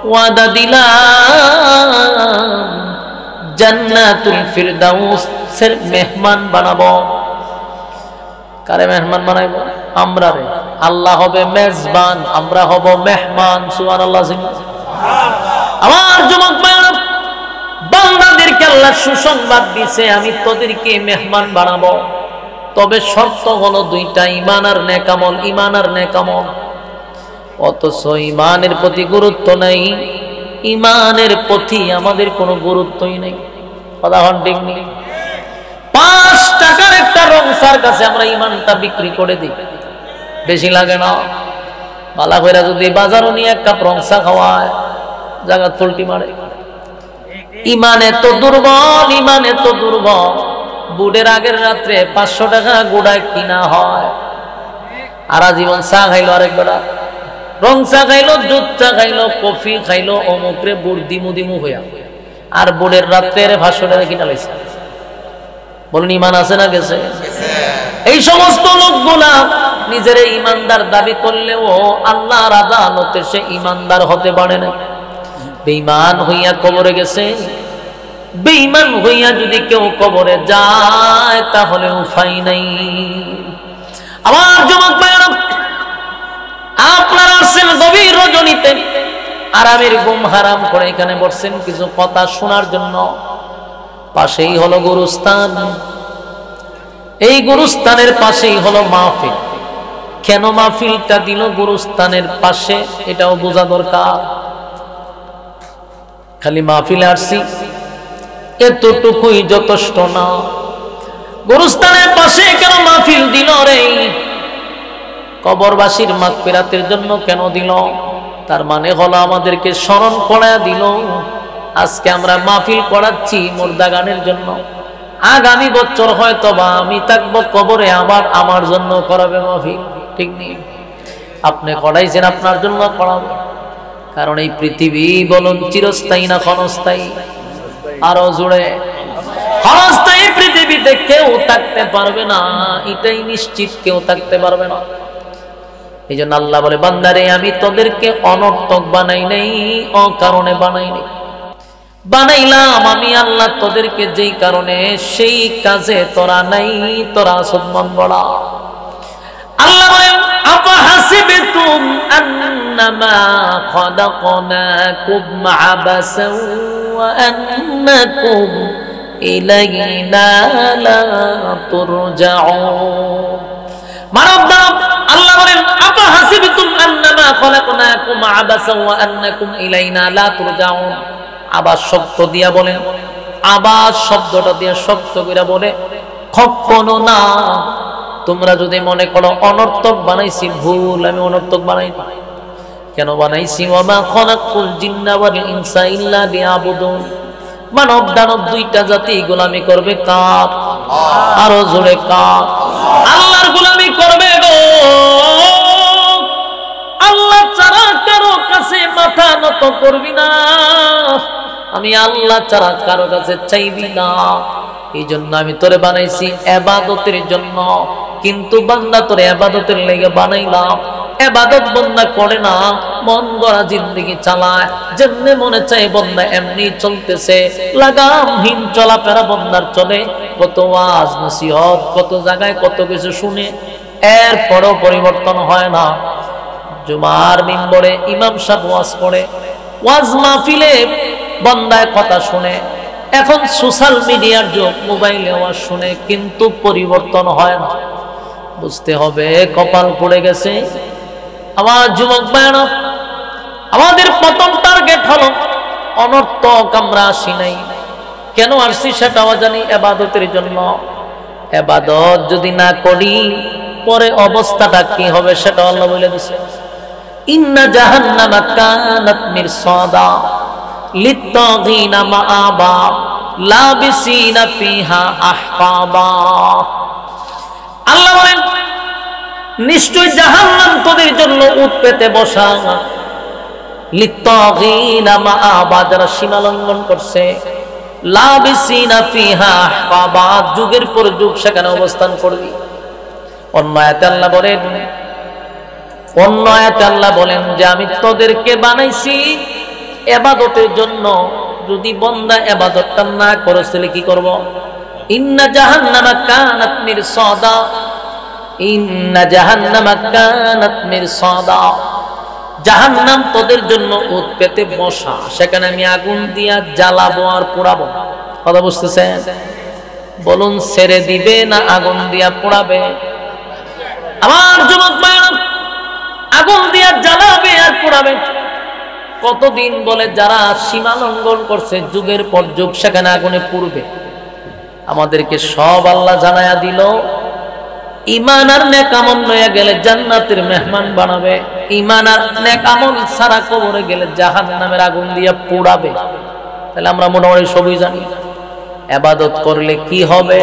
ওয়াদা দিলাম জান্নাতুল ফিরদাউসের মেহমান বানাবো। কারে মেহমান বানাইবো? আমরা রে। আল্লাহ হবে মেজবান, আমরা হব মেহমান। সুবহানাল্লাহ। আমার যুবক ভাইরা, বান্দাদেরকে আল্লাহ সুসংবাদ দিয়েছে আমি তোদেরকে মেহমান বানাবো, তবে শর্ত হলো 2টা, ঈমান আর নেক আমল। ঈমান আর নেক আমল। অথচ ইমানের প্রতি গুরুত্ব নাই, ইমানের প্রতি আমাদের কোনো গুরুত্বই নেই। কথা হন ঠিক নেই? 5 টাকার একটা রংসার কাছে আমরা ইমানটা বিক্রি করে দিই, বেশি লাগে না? বালা কইরা যদি বাজারও নিয়ে এক কাপ রংসা খাওয়ায়, জায়গা চলটি মারে। ইমানে তো দুর্বল, ইমানে তো দুর্বল। বুড়ের আগের রাত্রে 500 টাকা গোড়ায় কিনা হয়, আর আজীবন চা খাইলো, আরেকবার রং চা খাইলো, দুধ চা খাইলো, কফি খাইলো, অমুকরে বুড় দিমু দিমু হইয়া, আর বুড়ের রাত্রে 500 টাকা কিনা লাইছে। বলুন ইমান আছে না গেছে? এই সমস্ত লোকগুলা নিজের ইমানদার দাবি করলেও আল্লাহর আদালতে সে ইমানদার হতে পারে না। বেঈমান হইয়া কবরে গেছে। বেঈমান হইয়া যদি কেউ কবরে যায় তাহলে উপায় নাই। আমার যুবক ভাইরা, আপনারা আসছেন গভীর রজনীতে, আরামের ঘুম হারাম করে এখানে বসছেন কিছু কথা শোনার জন্য। পাশেই হলো গুরুস্থান, এই গুরুস্থানের পাশেই হলো মাহফিল। কেন মাহফিলটা দিল গুরুস্থানের পাশে এটাও বোঝা দরকার। খালি মাহফিলে আসছি এতটুকুই যথেষ্ট না। গুরুস্থানের পাশে কেন মাহফিল দিল রে? কবরবাসীর মাগফিরাতের জন্য কেন দিল? তার মানে হলো আমাদেরকে স্মরণ করায়া দিল আজকে আমরা মাহফিল করাচ্ছি মুর্দা গানের জন্য। আগামী বছর হয়তো বা আমি থাকবো কবরে, আবার আমার জন্য করাবে মাহফিল, ঠিক নেই? আপনি করাইছেন আপনার জন্য করাবো। কারণ এই পৃথিবী বলুন চিরস্থায়ী না ক্ষণস্থায়ী? আরো জোরে। ক্ষণস্থায়ী পৃথিবীতে কেউ থাকতে পারবে না, এটাই নিশ্চিত, কেউ থাকতে পারবে না। এই জন্য আল্লাহ বলে, বান্দারে আমি তোদেরকে অনর্থক বানাই নাই, অকারণে বানাই নাই। বানাইলাম আমি আল্লাহ তোদেরকে যেই কারণে, সেই কাজে তোরা নাই, তোরা সদমন বড়া। আল্লাহ বলেন, আফাহাসিবতুম আন্নামা খালাকনাকুম আবাসাও ওয়া আন্নাকুম ইলাইনা লা তুরজাউন। মানবরা আল্লাহ বলেন, আফাহাসিবতুম আন্নামা খালাকনাকুম আবাসাও ওয়া আন্নাকুম ইলাইনা লা তুরজাউন। আবাস শব্দ দিয়া বলেন, আবাস শব্দটা দিয়া শব্দ করে বলে কখনো না। তোমরা যদি মনে করো অনর্থক বানাইছি, ভুল। আমি অনর্থক বানাই না। কেন বানাইছি? ওয়ামা খালাকুল জিন্না ওয়াল ইনসা ইল্লা লিয়াবুদুন। মানব দানব দুইটা জাতি গোলামি করবে কার? আরো জোরে কার? আল্লাহর গোলামি করবে গো। আল্লাহ ছাড়া কারো কাছে মাথা নত করবি না। আমি আল্লাহ ছাড়া কারো কাছে চাইবি না। এই জন্য আমি তোরে বানাইছি ইবাদতের জন্য। কিন্তু বান্দা তোরে ইবাদতের লেগে বানাইলাম। ইবাদত বান্দা করে না, মন গড়া জিন্দেগি চালায়, যেমনে মনে চাই বান্দা এমনি চলতেছে। লাগামহীন চলাফেরা বান্দার চলে। কত ওয়াজ নসিহত, কত জায়গায় কত কিছু শুনে, এরপরও পরিবর্তন হয় না। জুমার মিম্বরে ইমাম সাহেব ওয়াজ করে, ওয়াজ মাহফিলে বান্দায় কথা শুনে। এখন সোশ্যাল মিডিয়ার যুগ, মোবাইলে ওয়াজ শুনে, কিন্তু পরিবর্তন হয় না। বুঝতে হবে কপাল পড়ে গেছে। আমার যুবক ভাইরা, আমাদের প্রথম টার্গেট হলো অনর্থক। আমরা আসি নাই, কেন আসছি সেটাও জানি, ইবাদতের জন্য। ইবাদত যদি না করি পরে অবস্থাটা কি হবে সেটা আল্লাহ বলে দিয়েছে। ইন্না জাহান্নামা কানাত মিরসাদা লিত্তাগিনা মাআবা লাবিসিনা ফিহা আহকাবা। আল্লাহ বলেন, নিশ্চয় জাহান্নাম তোদের জন্য উট পেতে বসা। লিত্তাগিনা মাআবা, যারা সীমা লঙ্ঘন করছে। লাবিসিনা ফিহা আহকাবা, যুগের পর যুগ সেখানে অবস্থান করবি। অন্য আয়াতে আল্লাহ বলেন যে আমি তোদেরকে বানাইছি ইবাদতের জন্য। যদি বান্দা ইবাদতটা না করে তাহলে কি করব? ইন্না জাহান্নামা কানাত মিরসাদা, ইন্না জাহান্নামা কানাত মিরসাদা। জাহান্নাম তোদের জন্য উট পেতে বসা, সেখানে আমি আগুন দিয়া জ্বালাবো আর পোড়াবো। কথা বুঝতেছেন? বলুন ছেড়ে দিবে না আগুন দিয়া পোড়াবে? আমার যুবক ভাইরা, আগুন দিয়া জ্বালাবে আর পোড়াবে। কতদিন বলে যারা সীমা লঙ্ঘন করছে যুগের পর যুগ সেখানে আগুনে পুড়বে। আমাদেরকে সব আল্লাহ জানায়া দিল, ঈমান আর নেক আমল লইয়া গেলে জান্নাতের মেহমান বানাবে, ঈমান আর নেক আমল ছাড়া কবরে গেলে জাহান্নামের আগুন দিয়া পোড়াবে। তাহলে আমরা মোটামুটি সবই জানি ইবাদত করলে কি হবে,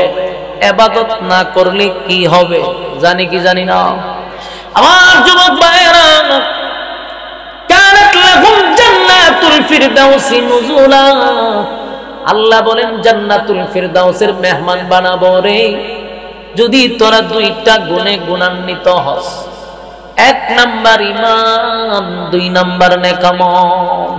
ইবাদত না করলে কি হবে, জানি কি জানি না? আমার যুবক ভাইরা, কানাত লাহুম জান্নাতুল ফিরদাউসি নুজুলা, আল্লাহ বলেন জান্নাতুল ফিরদাউসের মেহমান বানাবো রে যদি তোরা দুইটা গুণে গুণান্বিত হস। এক নাম্বার ঈমান, দুই নাম্বার নেক আমল।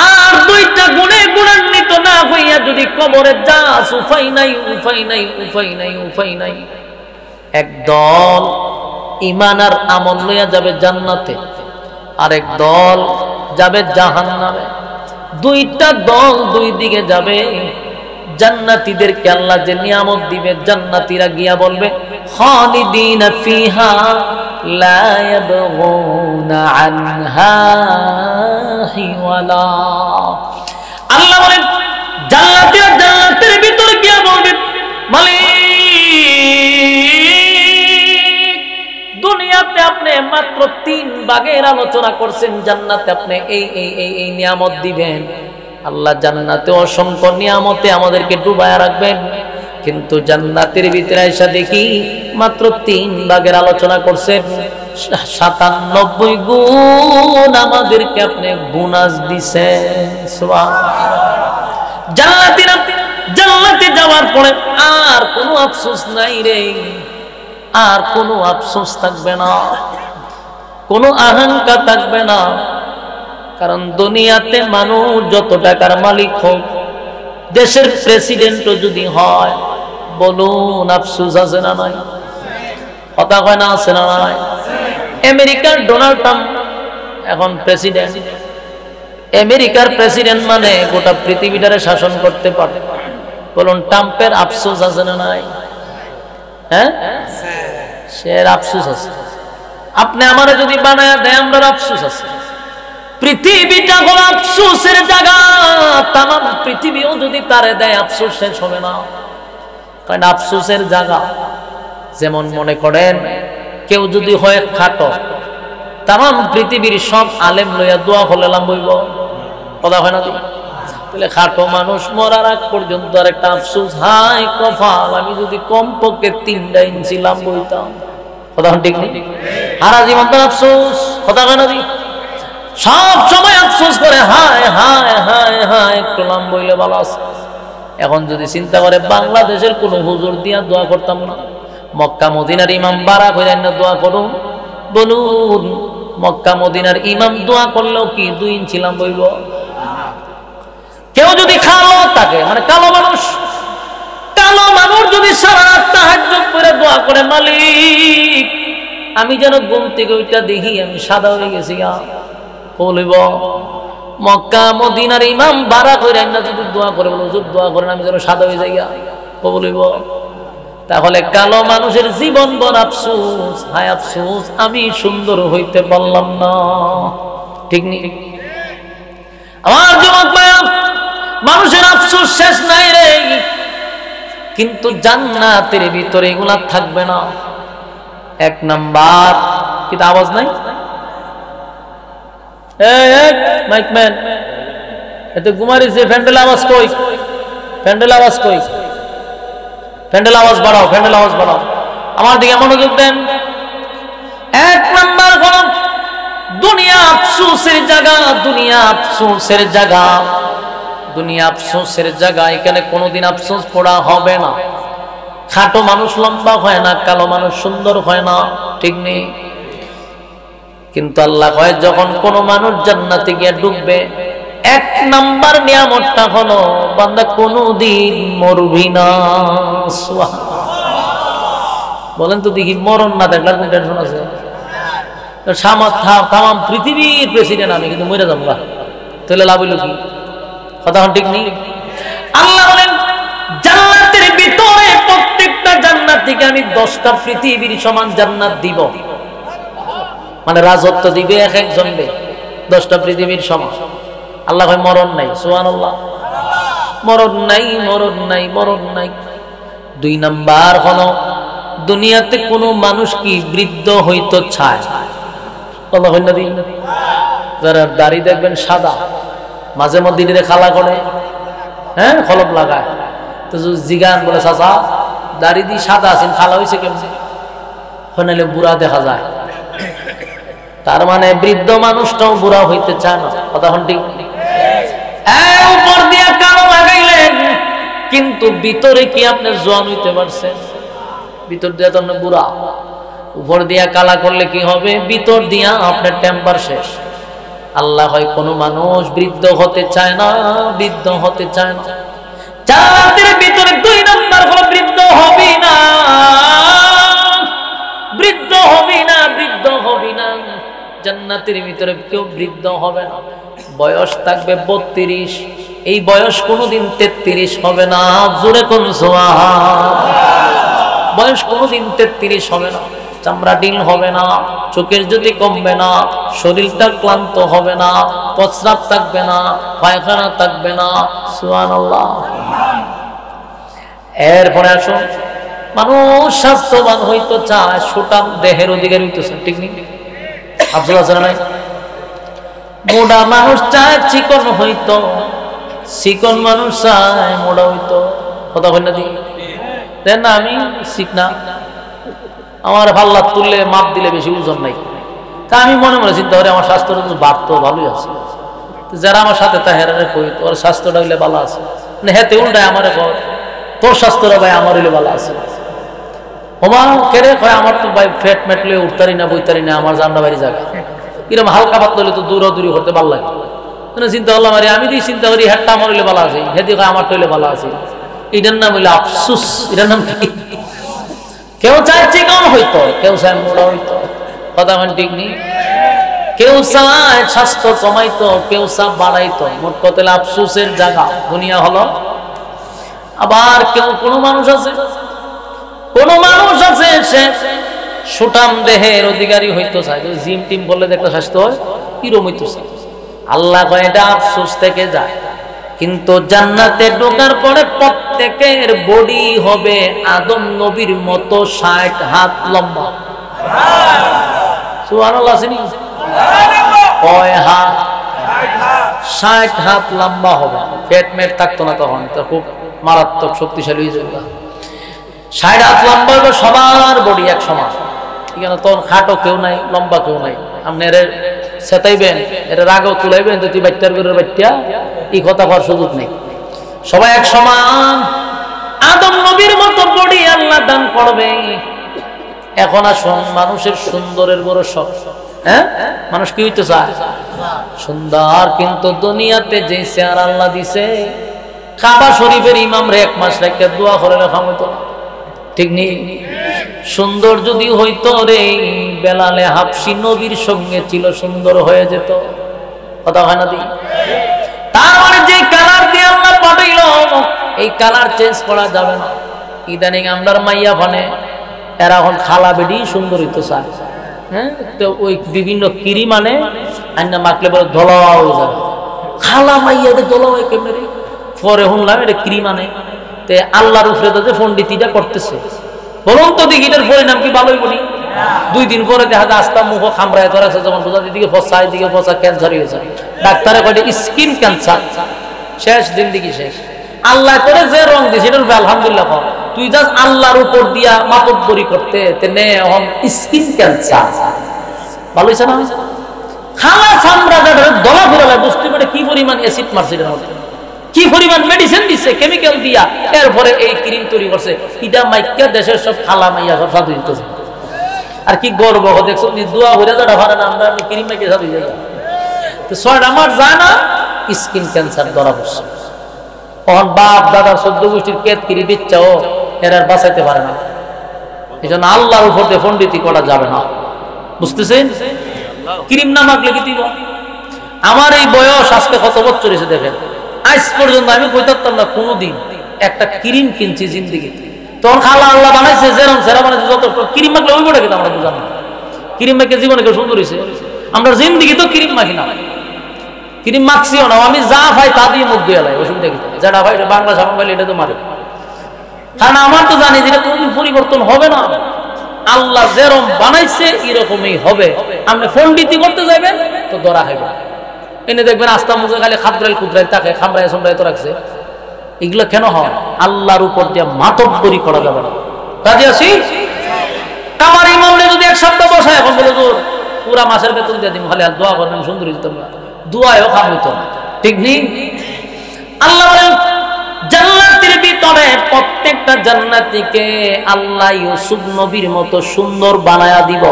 আর দুইটা গুণে গুণান্বিত না হইয়া যদি কবরে যাস, উপায় নাই, উপায় নাই, উপায় নাই, উপায় নাই। একদল ঈমান আর আমল লইয়া যাবে জান্নাতে, আরেক দল যাবে জাহান্নামে। দুইটা দল দুই দিকে যাবে। জান্নাতীদেরকে আল্লাহ যে নিয়ামত দিবে, জান্নাতীরা গিয়া বলবে খালিদিনা ফিহা লা ইয়াবগুনা আনহা হিওয়ালা। আল্লাহ বলেন জান্নাতীরা জান্নাতের ভিতর গিয়া বলবে, মালিক দুনিয়াতে আপনি মাত্র 3 ভাগের আলোচনা করছেন, জান্নাতে আপনি এই এই এই এই নিয়ামত দিবেন। আল্লাহ জান্নাতে অসংখ্য নিয়ামতে আমাদেরকে ডুবায়া রাখবেন, কিন্তু জান্নাতের ভিতরে এসে দেখি মাত্র 3 ভাগের আলোচনা করছেন। 97 গুণ আমাদেরকে আপনি বোনাস দিছেন। সুবহানাল্লাহ। জান্নাতে যাওয়ার পরে আর কোনো আফসোস নাই রে, আর কোনো আফসোস থাকবে না, কোনো আহংকার থাকবে না। কারণ দুনিয়াতে মানুষ যত টাকার মালিক হোক, দেশের প্রেসিডেন্টও যদি হয়, বলুন আফসোস আছে না নাই? কথা কয় না, আছে না নাই? আমেরিকার ডোনাল্ড ট্রাম্প এখন প্রেসিডেন্ট। আমেরিকার প্রেসিডেন্ট মানে গোটা পৃথিবীটারে শাসন করতে পারে। বলুন ট্রাম্পের আফসোস আছে না নাই? হ্যাঁ, সে আফসোস আছে। আপনি আমারে যদি বানায় দেয়, আমরা আফসোস আছে। পৃথিবীটা হলো আফসোসের জায়গা। তাম পৃথিবীও যদি তারে দেয়, আফসোস শেষ হবে না। কারণ আফসোসের জায়গা। যেমন মনে করেন কেউ যদি হয় খাটো, তাম পৃথিবীর সব আলেম লইয়া দোয়া করলাম বইব, কথা হয় না? তাহলে খাটো মানুষ মরার আগ পর্যন্ত আর একটা আফসোস, হাই কপাল, আমি যদি কমপক্ষে 3টা ইঞ্চি লাম বইতাম। কথা ঠিক নেই? সারা জীবন তো আফসোস, কথা হয় না? সব সময় আফসোস করে, হায় হায় হায় হায়, একটু লাম বইলে ভালো আছে। এখন যদি চিন্তা করে বাংলাদেশের কোন হুজুর দিয়া দোয়া করতাম না, মক্কা মদিনার ইমাম বারাক হইলেন না দোয়া করুন? বলুন মক্কা মদিনার ইমাম দোয়া করলেও কি 2 ইঞ্চি লাম বইব? কেউ যদি কালো থাকে, মানে কালো মানুষ যদি সারা রাত তাহাজ্জুদ করে দোয়া করে, মালিক আমি যেন ঘুম থেকে ওইটা দেখি আমি সাদা হয়ে গেছি, বলিব মক্কা মদিনার ইমাম বারাক হইলেন না যদি দোয়া করে, বলো হুজুর দোয়া করেন আমি যেন সাদা হয়ে যাই, বলিব? তাহলে কালো মানুষের জীবন বড় আফসোস, হায় আফসোস আমি সুন্দর হইতে পারলাম না। ঠিক নেই? আমার যুবক ভাইরা, মানুষের আফসোস শেষ নাই রে, কিন্তু জান্নাতের ভিতরে এগুলা থাকবে না। 1 নাম্বার, কি আওয়াজ নাই? মাইকম্যান এত ঘুমারিছে, ফ্যান্ডেল আওয়াজ কই? ফ্যান্ডেল আওয়াজ কই? ফ্যান্ডেল আওয়াজ বাড়াও, ফ্যান্ডেল আওয়াজ বাড়াও, আমার দিকে মনোযোগ দেন। 1 নাম্বার হলো দুনিয়া আফসোসের জায়গা, দুনিয়া আফসোসের জায়গা, দুনিয়া আফসোসের জায়গা। এখানে কোনোদিন আফসোস পড়া হবে না। খাটো মানুষ লম্বা হয় না, কালো মানুষ সুন্দর হয় না, ঠিক নেই? কিন্তু আল্লাহ কয় যখন কোন মানুষ জান্নাতে গিয়ে ঢুকবে, 1 নাম্বার নিয়ামতটা হলো বান্দা কোনদিন মরবি না। বলেন তো দেখি, মরণ না থাকলে কোন টেনশন আছে? তাম পৃথিবীর প্রেসিডেন্ট আমি, কিন্তু মরে যাবো, তাহলে লাভ হইল কি? কথা ঠিক নেই? আল্লাহ বলেন জান্নাতের ভিতরে প্রত্যেকটা জান্নাত থেকে আমি 10টা পৃথিবীর সমান জান্নাত দিব। মানে রাজত্ব দিবে এক একজনকে 10টা পৃথিবীর সমান। আল্লাহ কয় মরণ নাই, সুবহানাল্লাহ, মরণ নাই, মরণ নাই, মরণ নাই। 2 নাম্বার হলো দুনিয়াতে কোনো মানুষ কি বৃদ্ধ হইতো চায়? আল্লাহ কয় না দিই। যারা দাড়ি দেখবেন সাদা, মাঝে মধ্যে দিনে খালা করে, হ্যাঁ কলম লাগায়, তো জিগান বলে চাচা দাড়ি দিয়ে সাদা আছেন, খালা হয়েছে কেমন? হইলে বুড়া দেখা যায়। তার মানে বৃদ্ধ মানুষটাও বুড়া হইতে চায় না, কথা হন ঠিক? উপর দিয়া কালো লাগাইলেন, কিন্তু ভিতরে কি আপনি জোয়ান হইতে পারছেন? ভিতর দিয়া তো আপনি বুড়া। উপর দিয়া কালা করলে কি হবে? ভিতর দিয়া আপনার টেম্পার শেষ। আল্লাহ হয় কোন মানুষ বৃদ্ধ হতে চায় না, বৃদ্ধ হতে চায় না। জান্নাতের ভিতরে 2 নাম্বার হলো বৃদ্ধ হবি না, বৃদ্ধ হবি না, বৃদ্ধ হবি না। জান্নাতের ভিতরে কেউ বৃদ্ধ হবে না। বয়স থাকবে 32, এই বয়স কোনোদিন 33 হবে না। জোরে কোন সুবহান। বয়স কোনোদিন 33 হবে না। চামড়া ডিল হবে না, চোখের যদি কমবে না, শরীরটা ক্লান্ত হবে না, প্রস্রাব থাকবে না, পায়খানা থাকবে না। সুবহানাল্লাহ। এরপরে আসুন, মানুষ স্বাস্থ্যবান হইতো চায়, সুঠাম দেহের অধিকারী হইতো চায়, ঠিক নেই? আব্দুল হাসান নাই? মোটা মানুষ চায় চিকন হইতো, চিকন মানুষ চায় মোটা হইতো। কথা বল না দি দেন না, আমি চিকনা, আমার পাল্লা তুললে মাপ দিলে বেশি ওজন নাই। তা আমি মনে মনে চিন্তা করি আমার স্বাস্থ্যটা তো বাড়তো, ভালোই আছে। যারা আমার সাথে তা হেরারে কই তোর স্বাস্থ্যটা হইলে ভালো আছে, হেতে উল্টায় আমার তোর স্বাস্থ্যটা ভাই আমার হইলে ভালো আছে। ওমা কেড়ে কয় আমার তো ভাই ফ্যাট মেটলে উঠতারি না বইতারি না, আমার জান্ডা বাড়ি জায়গা কিরম হালকা পাতলা হলে তো দূরাদূরি করতে ভালো লাগে। চিন্তা করলাম আরে আমি দিয়ে চিন্তা করি হ্যাটটা আমার হইলে ভালো আছে, হেদি কয় আমার তো হইলে ভালো আছে। এটার নাম হইলে আফসুস। এটার নাম কি? কেউ চায় চিকন হইতো, কেউ চায় মোড়া হইতো। কথা মানে ঠিক নেই? কেউ চায় স্বাস্থ্য কমাইতো, কেউ চায় বাড়াইতো। মোট কথা আফসুসের জায়গা দুনিয়া হলো। আবার কেউ কোনো মানুষ আছে, কোন মানুষ আছে সে সুঠাম দেহের অধিকারী হইতো চায়, জিম টিম বললে একটা স্বাস্থ্য হয় কিরম হইতো চায়। আল্লাহ কয় এটা আফসোস থেকে যায়। কিন্তু জান্নাতে ঢোকার পরে প্রত্যেকের বডি হবে আদম নবীর মতো 60 হাত লম্বা। সুবহানাল্লাহ। কয় হাত? 60 হাত লম্বা হবে। পেট মেট থাকতো না তখন, তো খুব মারাত্মক শক্তিশালী হয়ে যাবে। 60 হাত লম্বা হবে, সবার বডি এক সমান। এখানে তখন খাটো কেউ নাই, লম্বা কেউ নাই। আপনি এর সেতাইবেন, এর রাগও তুলাইবেন, তুই বাচ্চার করে বাচ্চা, এই কথা হওয়ার সুযোগ নেই। সবাই এক সমান আদম নবীর মতো বডি আল্লাহ দান করবে। এখন আসুন, মানুষের সুন্দরের বড় শখ। হ্যাঁ, মানুষ কি হইতে চায়? সুন্দর। কিন্তু দুনিয়াতে যে চেহারা আল্লাহ দিছে, কাবা শরীফের ইমাম রে 1 মাস রেখে দোয়া করে রাখা হইতো, ঠিক নেই? সুন্দর যদি হইতো রে, বেলালে হাবশি নবীর সঙ্গে ছিল, সুন্দর হয়ে যেত। কথা হয় না দি? তার যে কালার দিয়ে আল্লাহ পাঠাইল, এই কালার চেঞ্জ করা যাবে না। ইদানিং আমরার মাইয়া ফানে এরা এখন খালা বেডি সুন্দর হইতো চায়। হ্যাঁ, তো ওই বিভিন্ন ক্রিম মানে আইনা মাখলে বলে ধলা হয়ে যাবে। খালা মাইয়াদের ধলা হয় কেমনে রে? পরে শুনলাম এটা ক্রিম আনে, তে আল্লাহর উপরে তো যে পণ্ডিতিটা করতেছে। বলুন তো দেখি এটার পরিণাম কি ভালোই বলি? 2 দিন পরে দেখা যায় আস্তা মুখ খামড়ায় ধরেছে, যখন বোঝা দিকে ফসা, এদিকে ফসা, ক্যান্সার হয়ে যায়। ডাক্তারে কয় স্কিন ক্যান্সার, শেষ, জিন্দিগি শেষ। আল্লাহ করে যে রং দিয়েছে এটার উপরে আলহামদুলিল্লাহ। তুই যাস আল্লাহর উপর দিয়া মাতব্বরি করতে, তেনে এখন স্কিন ক্যান্সার ভালো হয়েছে না? খালা চামড়া দলা ফেরালে বুঝতে পারে কি পরিমাণ অ্যাসিড মারছে এটার মধ্যে, কি পরিমাণ মেডিসিন দিচ্ছে, কেমিক্যাল দিয়া, এরপরে এই ক্রিম তৈরি করছে। এটা মাইকা দেশের সব খালা মাইয়া সব সাধু দিতেছে। আর কি গর্ব দেখছো, দোয়া হয়ে যাটা ভাড়া না, আমরা ক্রিম মাইকে সাধু যাই। তো 6টা মাস যায় না, স্কিন ক্যান্সার ধরা পড়ছে। তখন বাপ দাদা 14 গোষ্ঠীর কেতকিরি বিচ্ছাও এরা বাঁচাইতে পারে না। এই জন্য আল্লাহর উপর দিয়ে পণ্ডিতি করা যাবে না, বুঝতেছেন? ক্রিম না মাখলে কি দিব? আমার এই বয়স আজকে কত বছর এসে দেখেন, আজ পর্যন্ত আমি কইতাম না কোনোদিন একটা ক্রিম কিনছি জিন্দিগিতে। তখন খালা আল্লাহ বানাইছে যেরকম সেরা বানাইছে, যত ক্রিম মাখলে ওই বড় কিন্তু আমরা বুঝাম না। ক্রিম মেখে জীবনে কেউ সুন্দর হয়েছে? আমরা জিন্দিগি তো ক্রিম মাখি না, ক্রিম মাখছিও না। আমি যা ভাই তা দিয়ে মুখ দিয়ে লাই, অসুবিধা কি? যেটা ভাই বাংলা সাবান পাইলে এটা তো মারে, কারণ আমার তো জানি যেটা কোনদিন পরিবর্তন হবে না। আল্লাহ যেরকম বানাইছে এরকমই হবে। আপনি পণ্ডিতি করতে যাবেন তো ধরা হবে। এনে দেখবেন আস্তা মুখে খালি খাদ্রাইল কুদ্রাইল তাকে খামড়ায় সামড়ায় তো রাখছে। এগুলো কেন হয়? আল্লাহর উপর দিয়ে মাতব্বরি করা যাবে না। কাজে আসি আমার ইমামরে যদি এক সপ্তাহ বসায়, এখন বলে তোর পুরা মাসের বেতন দিয়ে দিন, খালি আর দোয়া করবেন সুন্দর হইতো, দোয়ায়ও কাম হইতো না, ঠিক নেই? আল্লাহ বলেন জান্নাতের ভিতরে প্রত্যেকটা জান্নাতীকে আল্লাহ ইউসুফ নবীর মতো সুন্দর বানায়া দিব।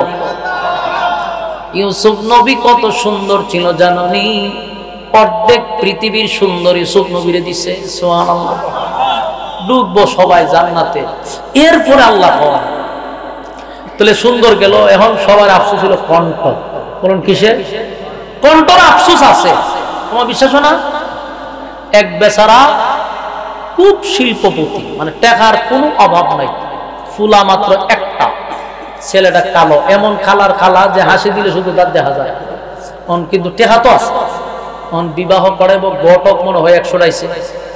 ইউসুফ নবী কত সুন্দর ছিল জাননি? অর্ধেক পৃথিবীর সুন্দর ইউসুফ নবীরে দিছে। সুবহানাল্লাহ। ডুববো সবাই জান্নাতে। এরপরে আল্লাহ কয় তাহলে সুন্দর গেল। এখন সবার আফসোস হলো কণ্ঠ। বলুন কিসের? কণ্ঠর আফসোস আছে। তোমার বিশ্বাস না? এক বেচারা খুব শিল্পপতি, মানে টাকার কোনো অভাব নাই, ফুলা মাত্র একটা, ছেলেটা কালো, এমন কালার খালা যে হাসি দিলে শুধু তার দেখা যায়। কিন্তু টেকা তো আছে। বিবাহ করাইব ঘটক মনে হয় 100টাইছে,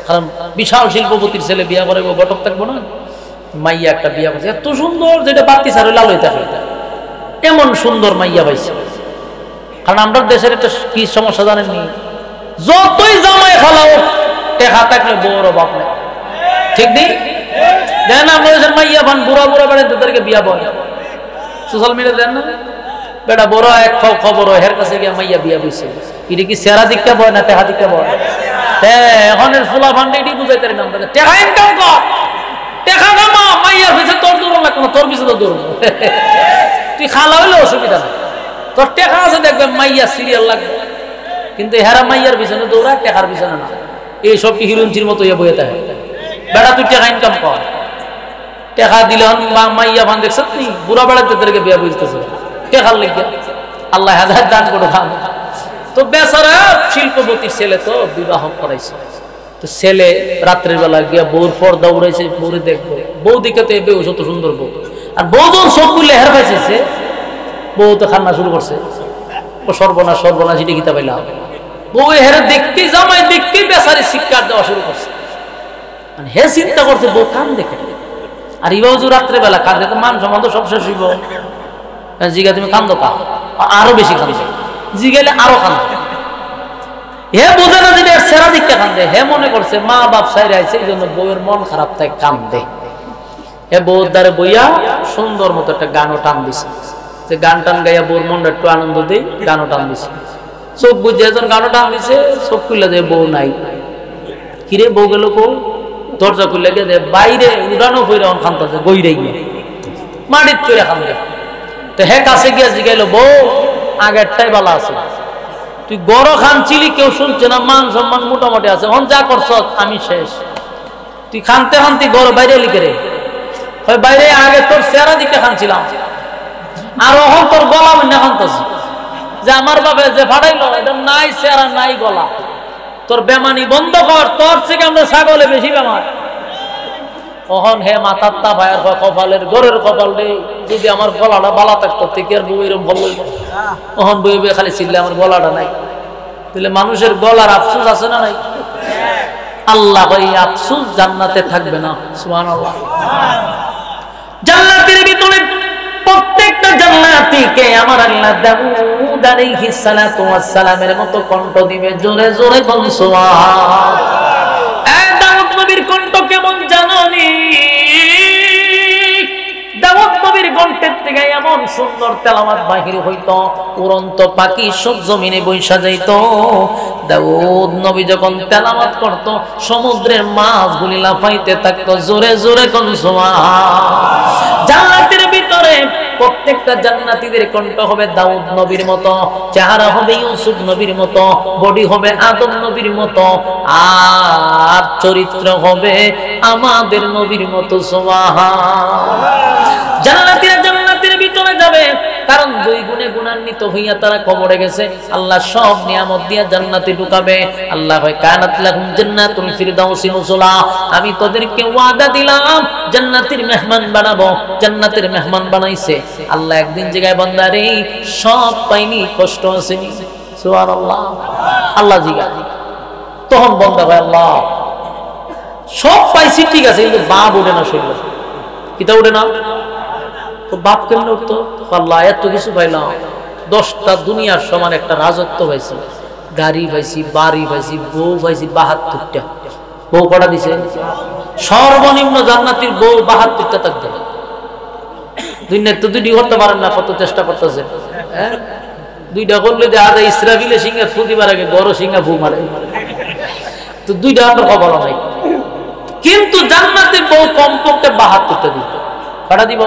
কারণ বিশাল শিল্পপতির ছেলে বিয়া করাইব, ঘটক থাকবো না। মাইয়া একটা বিয়া করছে এত সুন্দর, যেটা বাতি সারে লাল হয়ে থাকে, এমন সুন্দর মাইয়া পাইছে। কারণ আমরা দেশের একটা কি সমস্যা জানেননি? যতই জামাই খালাও টেকা থাকলে বড় বাপ নেই, ঠিক নেই? দেখেন আমরা দেশের মাইয়া পান বুড়া বুড়া বেড়ে তাদেরকে বিয়া বয়, সোশ্যাল মিডিয়া দেন না? বেটা বড় এক খবর হয়, হের কাছে গিয়ে মাইয়া বিয়া বইছে। এটা কি সেরা দিকটা বয় না টেকা দিকটা বয়? এখনের ফুলা ফান্ডে এটি বুঝাইতে না, টেকা ইনকাম কর, টেকা কামা, মাইয়ার পিছে তোর দৌড় লাগবে না, তোর পিছে তো দৌড়। তুই খালা হইলে অসুবিধা নেই, তোর টেকা আছে দেখবে মাইয়া সিরিয়াল লাগবে। কিন্তু হেরা মাইয়ার পিছনে দৌড়ায়, টেকার পিছনে না। এইসব কি হিরুঞ্চির মতো ইয়ে বইয়ে থাকে। বেটা তুই টেকা ইনকাম কর, টেকা দিলে মাইয়া ভান দেখছ তুই বুড়া বেড়াতে তাদেরকে বিয়া বুঝতেছে টেকার লেগে। আল্লাহ হাজার দান করে খান। তো বেচারা শিল্পপতির ছেলে তো বিবাহ করাইছে। তো ছেলে রাত্রের বেলা গিয়া বউর পর্দা উড়াইছে, বউরে দেখবো। বউ দিকে তো এবে অত সুন্দর বউ, আর বউ যখন সব করলে হের পাইছে, বউ তো খান্না শুরু করছে। সর্বনাশ সর্বনাশ এটি গীতা পাইলাম। বউ হেরে দেখতে, জামাই দেখতে বেচারি শিক্ষা দেওয়া শুরু করছে। মানে হে চিন্তা করছে বউ কান দেখে, আর ইবাও যে রাত্রে বেলা কাঁদে তো মান সম্মান তো সব শেষ হইব। জিগা তুমি কান্দো কা, আরো বেশি কান্দে, জিগাইলে আরো কান্দে। হে বোঝে না যে সেরা দিকটা কান্দে। হে মনে করছে মা বাপ সাইরে আইছে, এই জন্য বউয়ের মন খারাপ তাই কান্দে। হে বউর দ্বারে বইয়া সুন্দর মতো একটা গানও টান দিছে, যে গান টান গাইয়া বউর মনটা একটু আনন্দ দেই, গানও টান দিছে। চোখ বুঝে একজন গানও টান দিছে, চোখ খুললে দেয় বউ নাই। কিরে বউ গেল কো? দরজা খুললে গিয়ে বাইরে উড়ানো হইরে খান্তাছে, গইরে গিয়ে মাটির চড়ে খান্দে। তো হে কাছে গিয়া জিগাইলো, বউ আগেরটাই বালা আছে, তুই গড় খানছিলি কেউ শুনছে না, মান সম্মান মোটামুটি আছে, হন যা করছ আমি শেষ। তুই খানতে খানতে গড় বাইরে লিখে রে, বাইরে আগে তোর চেহারা দিকে খানছিলাম, আর ওহন তোর গলা মনে খানতেছি, যে আমার বাপে যে ফাটাইলো এটা নাই চেহারা নাই গলা। তোর বেমানি বন্ধ কর, তোর থেকে আমরা ছাগলে বেশি বেমার। ওহন হে মাথার তা ভাইয়ার কপালের গড়ের কপাল রে, যদি আমার গলাটা বালা থাকতো থেকে আর বউ এরকম ভালো হইব। ওহন বই বই খালি চিল্লে আমার গলাটা নাই। তাহলে মানুষের গলার আফসোস আছে না নাই? আল্লাহ ভাই আফসোস জান্নাতে থাকবে না। সুবহানাল্লাহ। জান্নাতের ভিতরে প্রত্যেকটা জান্নাতীকে আমার আল্লাহ দাউদ আলাইহিস সালাতু ওয়াস সালামের মতো কণ্ঠ দিবে। জোরে জোরে বল সুবহান। এই দাউদ নবীর কণ্ঠ কেমন জানোনি? দাউদ নবীর কণ্ঠের থেকে এমন সুন্দর তেলাওয়াত বাহির হইতো, উড়ন্ত পাখি সব জমিনে বৈশা যাইত। দাউদ নবী যখন তেলাওয়াত করত, সমুদ্রের মাছগুলি লাফাইতে থাকতো। জোরে জোরে কোন সুবহান। জান্নাতের ভিতরে প্রত্যেকটা জান্নাতীদের কণ্ঠ হবে দাউদ নবীর মতো, চেহারা হবে ইউসুফ নবীর মতো, বডি হবে আদম নবীর মতো, আর চরিত্র হবে আমাদের নবীর মতো। সুবহান। জান্নাতীরা জান্নাতের ভিতরে যাবে, কারণ দুই গুণে গুণান্বিত হইয়া তারা কবরে গেছে। আল্লাহ সব নিয়ামত দিয়া জান্নাতে ঢুকাবে। আল্লাহ কয় কানাত লাহুম জান্নাতুল ফিরদাউসি নুজুলা, আমি তোদেরকে ওয়াদা দিলাম জান্নাতের মেহমান বানাবো। জান্নাতের মেহমান বানাইছে, আল্লাহ একদিন জায়গায় বান্দা রে সব পাইনি, কষ্ট আসেনি, সুবহানাল্লাহ, আল্লাহ জিগা। তখন বান্দা ভাই আল্লাহ সব পাইছি ঠিক আছে, কিন্তু বাপ ওঠে না, শরীর কিতা ওঠে না, তো বাপ কেমনে উঠতো? আল্লাহ এত কিছু পাইলাম, 10টা দুনিয়ার সমান একটা রাজত্ব পাইছি, গাড়ি পাইছি, বাড়ি পাইছি, বউ পাইছি 72টা। বউ কটা দিছে? সর্বনিম্ন জান্নাতীর বউ 72টা থাকবে। দুনিয়াতে তো 2টি করতে পারেন না, কত চেষ্টা করতেছে, হ্যাঁ 2টা করলে যে আজ ইসরাফিলে সিংহা ফু দিবার আগে বড় সিংহা ফু মারে, তো 2টা আমরা খবর নাই। কিন্তু জান্নাতের বউ কমপক্ষে 72টা দিবে। কটা দিব?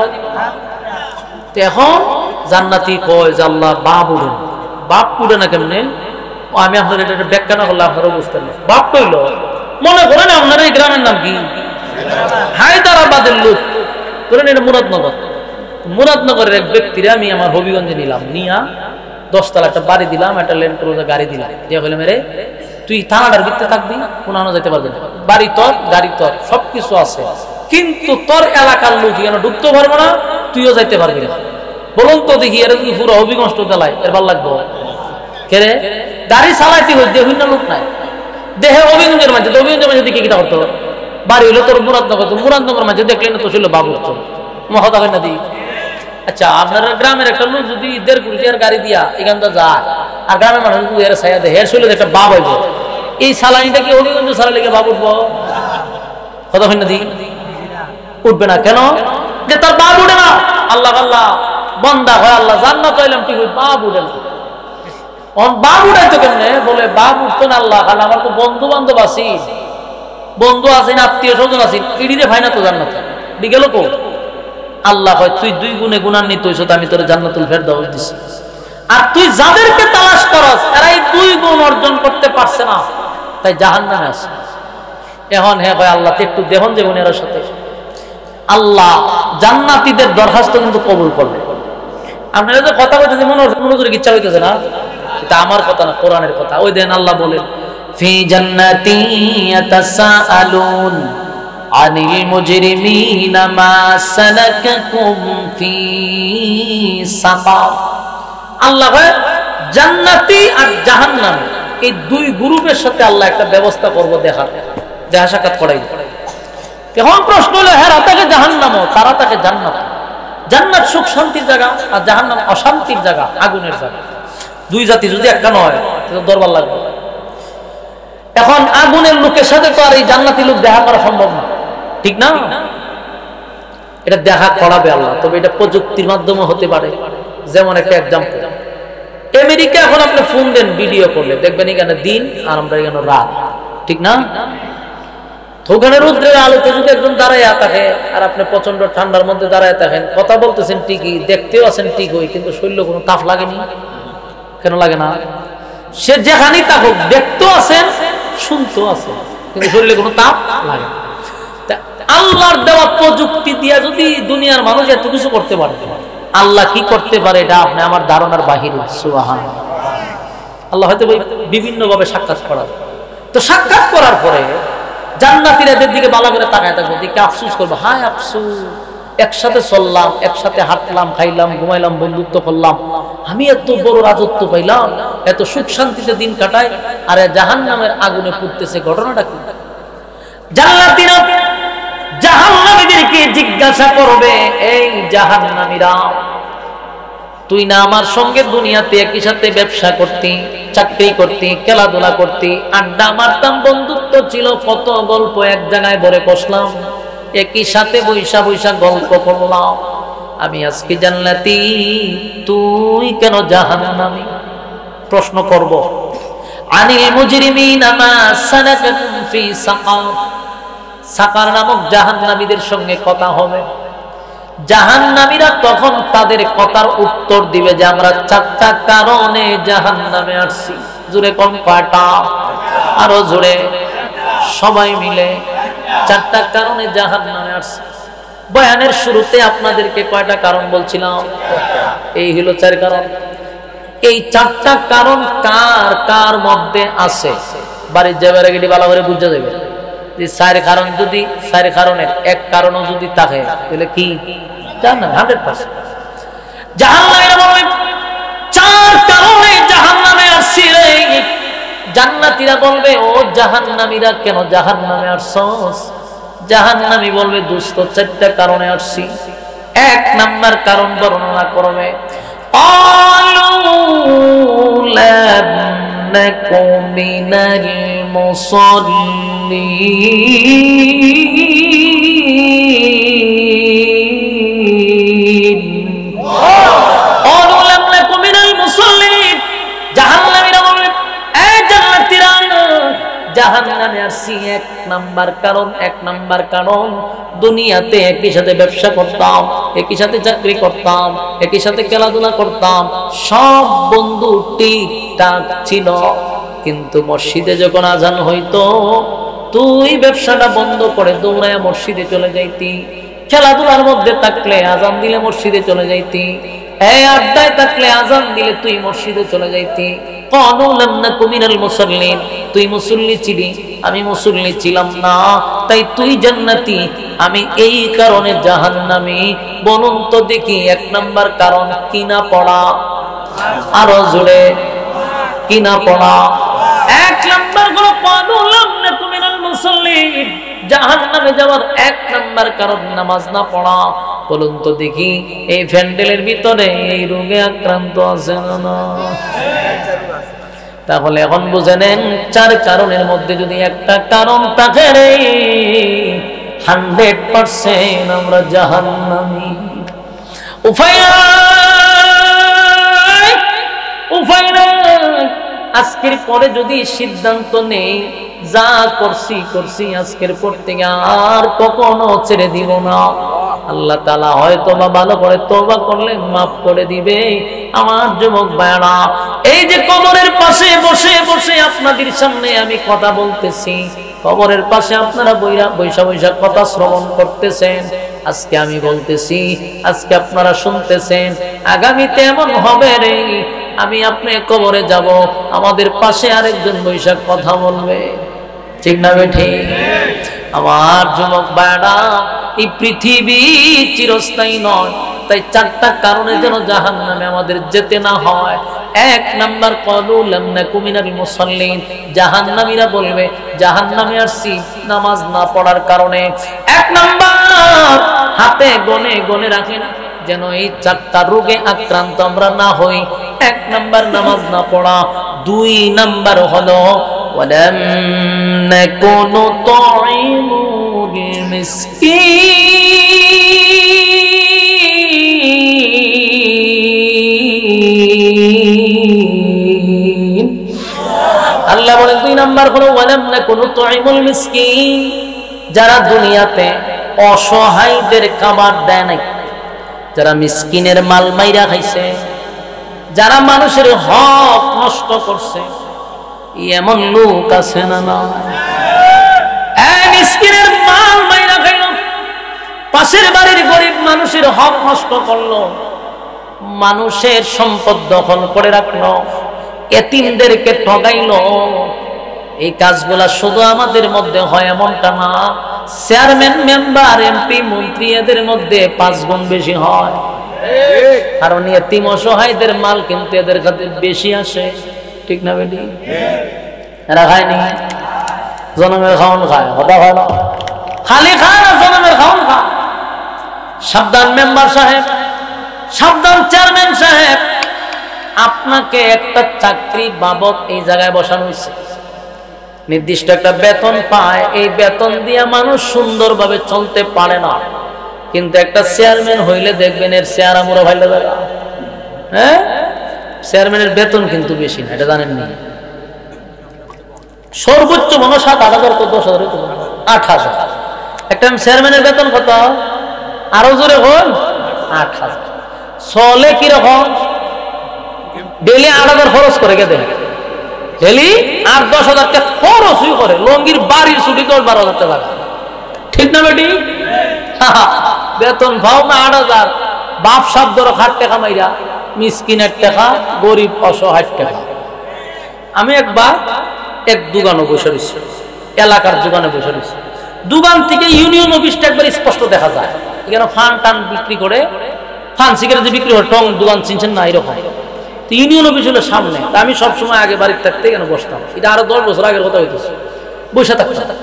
এখন জান্নাতি কয় যে আল্লাহ বাপ উঠেন, বাপ উঠে না কেমনে? আমি আপনার এটা ব্যাখ্যা না করলে আপনারা বুঝতেন না। বাপ কইল, মনে করেন আপনার এই গ্রামের নাম কি? হায়দ্রাবাদের লোক, ধরেন এটা মুরাদনগর। মুরাদনগরের এক ব্যক্তিরে আমি আমার হবিগঞ্জে নিলাম, নিয়া 10 তলা একটা বাড়ি দিলাম, একটা ল্যান্ড ক্রুজার গাড়ি দিলাম, দিয়ে বলে মেরে তুই থানাটার ভিতরে থাকবি, কোনানো যেতে পারবি না, বাড়ি তোর, গাড়ি তোর, সবকিছু আছে, কিন্তু তোর এলাকার লোক এখানে ঢুকতে পারবো না, তুইও যাইতে পারবি না। বলুন তো দেখি, এর যদি পুরো হবিগঞ্জ দেলায় এর ভাল লাগবো? কেরে গাড়ি চালাইতে হইতে হইনা লোক নাই দেহে হবিগঞ্জের মাঝে, হবিগঞ্জের মাঝে দেখে কিটা করতো? বাড়ি হইলো তোর মুরাদনগর, তো মুরাদনগর মাঝে দেখলে না তো ছিল বাবু তো মহা থাকে না দি। আচ্ছা আপনার গ্রামের একটা লোক যদি 1.5 কোটি গাড়ি দিয়া এখানটা যায়, আর গ্রামের মানুষ যদি এর ছায়া দেয়, এর শৈলে একটা বাপ হইব, এই সালানিটা কি হবিগঞ্জ সালা লেগে বাপ উঠবো? কথা হয় না দি? উঠবে না। কেন? যে তার বাপ উঠে না। আল্লাহ আল্লাহ বন্দা হয়, আল্লাহ জান্নাত পাইলাম ঠিক, বাপ উঠে না। বাপ উঠাইতো কেমনে? বলে বাপ উঠতো না আল্লাহ, কারণ আমার তো বন্ধু বান্ধব আছি, বন্ধু আছেন, আত্মীয় স্বজন আছেন, ইডিরে ভাই না তো জান্নাত গেল কো? আল্লাহ হয় তুই 2 গুণে গুণান্বিত হইছ, আমি তোর জান্নাতুল ফেরদাউস দিছি, আর তুই যাদেরকে তালাশ করস এরা এই 2 গুণ অর্জন করতে পারছে না, তাই জাহান্নামে আছে। এখন হ্যাঁ ভাই আল্লাহ একটু দেখুন যে বোনেরা সাথে আল্লাহ জান্নাতীদের দরখাস্ত কিন্তু কবুল করবে। আপনারা তো কথা বলতে মনোযোগ ইচ্ছা হইতেছে না, এটা আমার কথা না, কোরআনের কথা। ওই দেন আল্লাহ বলেন ফি জান্নাতি ইয়াতাসাআলুন আনিল মুজরিমিনা মা সালাকাকুম ফি সাকার। আল্লাহ ভাই জান্নাতি আর জাহান্নামী এই 2 গ্রুপের সাথে আল্লাহ একটা ব্যবস্থা করব, দেখা সাক্ষাৎ করাই। এখন প্রশ্ন হলো, হ্যাঁ তাকে জাহান্নাম, তারা তাকে জান্নাত। জান্নাত সুখ শান্তির জায়গা, আর জাহান্নাম অশান্তির জায়গা, আগুনের জায়গা। 2 জাতি যদি একটা নয় তাহলে দরবার লাগবে। এখন আগুনের লোকের সাথে তো আর এই জান্নাতি লোক দেখা করা সম্ভব না, ঠিক না? এটা দেখা করাবে আল্লাহ, তবে এটা প্রযুক্তির মাধ্যমে হতে পারে। যেমন একটা এক্সাম্পল, আমেরিকা এখন আপনি ফোন দেন ভিডিও করলে দেখবেন এখানে দিন আর আমরা এখানে রাত, ঠিক না? ওখানে রৌদ্রের আলোতে যদি একজন দাঁড়ায় থাকে আর আপনি প্রচন্ড ঠান্ডার মধ্যে দাঁড়ায় থাকেন, কথা বলতেছেন ঠিকই, দেখতেও আছেন ঠিকই, কিন্তু শরীরে কোনো তাপ লাগেনি। কেন লাগে না? সে যেখানেই থাকুক, দেখতেও আছেন, শুনতেও আছেন, কিন্তু শরীরে কোনো তাপ লাগে না। আল্লাহর দেওয়া প্রযুক্তি দিয়া যদি দুনিয়ার মানুষ এত কিছু করতে পারে, আল্লাহ কি করতে পারে এটা আপনি আমার ধারণার বাহিরে। সুবহানাল্লাহ। আল্লাহ হয়তো বিভিন্ন ভাবে সাক্ষাৎ করাবে। তো সাক্ষাৎ করার পরে জান্নাতীরা এদের দিকে ভালো করে তাকায় থাকবে, দিকে আফসোস করবে, হায় আফসোস, একসাথে চললাম, একসাথে হাঁটলাম, খাইলাম, ঘুমাইলাম, বন্ধুত্ব করলাম, আমি এত বড় রাজত্ব পাইলাম, এত সুখ শান্তিতে দিন কাটাই, আর জাহান্নামের আগুনে পুড়তেছে, ঘটনাটা কি? জান্নাতীরা জাহান্নামীদেরকে জিজ্ঞাসা করবে, এই জাহান্নামীরা, তুই না আমার সঙ্গে দুনিয়াতে একই সাথে ব্যবসা করতি, চাকরি করতি, খেলাধুলা করতি, আড্ডা মারতাম, বন্ধুত্ব ছিল, কত গল্প এক জায়গায় ভরে কষলাম, একই সাথে বৈশা বৈশা গল্প করলাম, আমি আজকে জান্নাতি, তুই কেন জাহান্নামী? প্রশ্ন করব, আনিল মুজরিমিনা মা সালাকাকুম ফি সাকার। সাকার নামক জাহান্নামীদের সঙ্গে কথা হবে। জাহান্নামীরা তখন তাদের কথার উত্তর দিবে যে আমরা 4টা কারণে জাহান্নামে আসছি। জোরে কোন কয়টা? আরো জোরে, সবাই মিলে। 4টা কারণে জাহান্নামে আসছি। বয়ানের শুরুতে আপনাদেরকে কয়টা কারণ বলছিলাম? এই হলো 4 কারণ। এই 4টা কারণ কার কার মধ্যে আছে? বাড়ির যাবার আগে ভালো করে বুঝা যাবে। 4 কারণ যদি 4 কারণের এক কারণও যদি থাকে তাহলে কি জানেন 100%। জাহান্নামীরা বলবে চার কারণে জাহান্নামে আসছি রে। জান্নাতীরা বলবে ও জাহান্নামীরা কেন জাহান্নামে আসছস? জাহান্নামী বলবে দোস্ত চারটা কারণে আসছি। এক নাম্বার কারণ বর্ণনা করবে, ক্বালু লাম নাকু মিনাল মুসাল্লিন। ক্বালু লাম নাকু মিনাল মুসাল্লিন। জাহান্নামীরা বলবে এই জান্নাতীরা জাহান্নামে আসছি এক নাম্বার কারণ দুনিয়াতে একই সাথে ব্যবসা করতাম, একই সাথে চাকরি করতাম, একই সাথে খেলাধুলা করতাম, সব বন্ধু ঠিকঠাক ছিল, কিন্তু মসজিদে যখন আজান হইতো তুই ব্যবসাটা বন্ধ করে দৌড়ায় মসজিদে চলে যাইতি, খেলাধুলার মধ্যে থাকলে আজান দিলে মসজিদে চলে যাইতি, এই আড্ডায় থাকলে আজান দিলে তুই মসজিদে চলে যাইতি। ক্বালু লাম নাকু মিনাল মুসাল্লিন। তুই মুসল্লি ছিলি, আমি মুসল্লি ছিলাম না, তাই তুই জান্নাতি, আমি এই কারণে জাহান্নামী। বলুন তো দেখি এক নাম্বার কারণ কি না পড়া? আরো জোরে কি না পড়া? এক নাম্বার হলো ক্বালু লাম নাকু মিনাল মুসাল্লিন। জাহান্নামে যাওয়ার এক নাম্বার কারণ নামাজ না পড়া। বলুন তো দেখি এই প্যান্ডেলের ভিতরে এই রোগে আক্রান্ত আছে না? তাহলে এখন বুঝে নেন চার কারণের মধ্যে যদি একটা কারণ থাকে রে 100% আমরা জাহান্নামী। উপায় নাই। আজকের পরে যদি সিদ্ধান্ত নেই যা করছি আজকের পর থেকে আর কখনো ছেড়ে দিব না, আল্লাহ তাআলা হয়তো বা ভালো করে তওবা করলে মাফ করে দিবে। আমার যুবক ভাইরা, এই যে কবরের পাশে বসে বসে আপনাদের সামনে আমি কথা বলতেছি, কবরের পাশে আপনারা বৈশা কথা শ্রবণ করতেছেন, আজকে আমি বলতেছি, আজকে আপনারা শুনতেছেন, আগামীতে এমন হবে রে আমি আপনি কবরে যাব, আমাদের পাশে আরেকজন বৈশাখ কথা বলবে, ঠিক না বেঠিক? আমার যুবক ভাইরা, এই পৃথিবী চিরস্থায়ী নয়, তাই চারটা কারণে যেন জাহান্নামে আমাদের যেতে না হয়। এক নাম্বার ক্বালু লাম নাকু মিনাল মুসাল্লিন। জাহান্নামীরা বলবে জাহান্নামে আসছি নামাজ না পড়ার কারণে। এক নাম্বার হাতে গনে রাখেন যেন এই চারটা রোগে আক্রান্ত আমরা না হই। এক নাম্বার নামাজ না পড়া। দুই নাম্বার হলো ওয়ালাম নাকু নুতঈমুল মিসকিন। আল্লাহ বলেন দুই নাম্বার হলো ওয়ালাম নাকু নুতঈমুল মিসকিন। যারা দুনিয়াতে অসহায়দের খাবার দেয় নাই, যারা মিসকিনের মাল মাইরা খাইছে, যারা মানুষের হক নষ্ট করছে, এমন লোক আছে না? না, মিসকিনের মাল মাইরা খাইল, পাশের বাড়ির গরিব মানুষের হক নষ্ট করলো, মানুষের সম্পদ দখল করে রাখলো, এতিমদেরকে ঠগাইলো। এই কাজগুলা শুধু আমাদের মধ্যে হয় এমনটা না, চেয়ারম্যান, মেম্বার, এমপি, মন্ত্রী এদের মধ্যে 5 গুণ বেশি হয়। কারণ এতিম অসহায়দের মাল কিন্তু এদের কাছে বেশি আসে, ঠিক না বেটি? এরা খায়নি, জনমের খাওয়ান খায়, হতা খায় না, খালি খায় না, জনমের খাওয়ান খায়। সাবধান মেম্বার সাহেব, সাবধান চেয়ারম্যান সাহেব, আপনাকে একটা চাকরি বাবদ এই জায়গায় বসানো হয়েছে, নির্দিষ্ট একটা বেতন পায়, এই বেতন দিয়ে মানুষ সুন্দরভাবে চলতে পারে না। কিন্তু একটা চেয়ারম্যান হইলে দেখবেন এর চেয়ার আমরা ভাইলে যাবে। হ্যাঁ, চেয়ারম্যানের বেতন কিন্তু বেশি না, এটা জানেন না? সর্বোচ্চ মনে 7-8 হাজার, 10,000, 8,000। একটা চেয়ারম্যানের বেতন কত? আরো জোরে হল 8,000। চলে কিরকম? ডেলি 8,000 খরচ করে কে দেয়? ডেলি 8-10 হাজার টাকা খরচই করে, লঙ্গির বাড়ির ছুটি 10-12 হাজার টাকা, ঠিক না বেটি? বেতন ভাও না 8,000, বাপ সাপ ধরো 8 টাকা মাইরা, মিসকিনের টাকা, গরিব অসহায় টাকা। আমি একবার এক দোকানে বসে রয়েছি, এলাকার দোকানে বসে রয়েছি, দোকান থেকে ইউনিয়ন অফিসটা একবার স্পষ্ট দেখা যায়। এখানে ফান টান বিক্রি করে, পান সিগারেট যে বিক্রি হয় টং দোকান চিনছেন না এরকম। তো ইউনিয়ন অফিস হলো সামনে, তা আমি সবসময় আগে বাড়ির থাকতে কেন বসতাম, এটা আরো 10 বছর আগের কথা হইতেছে, বসে থাকতাম।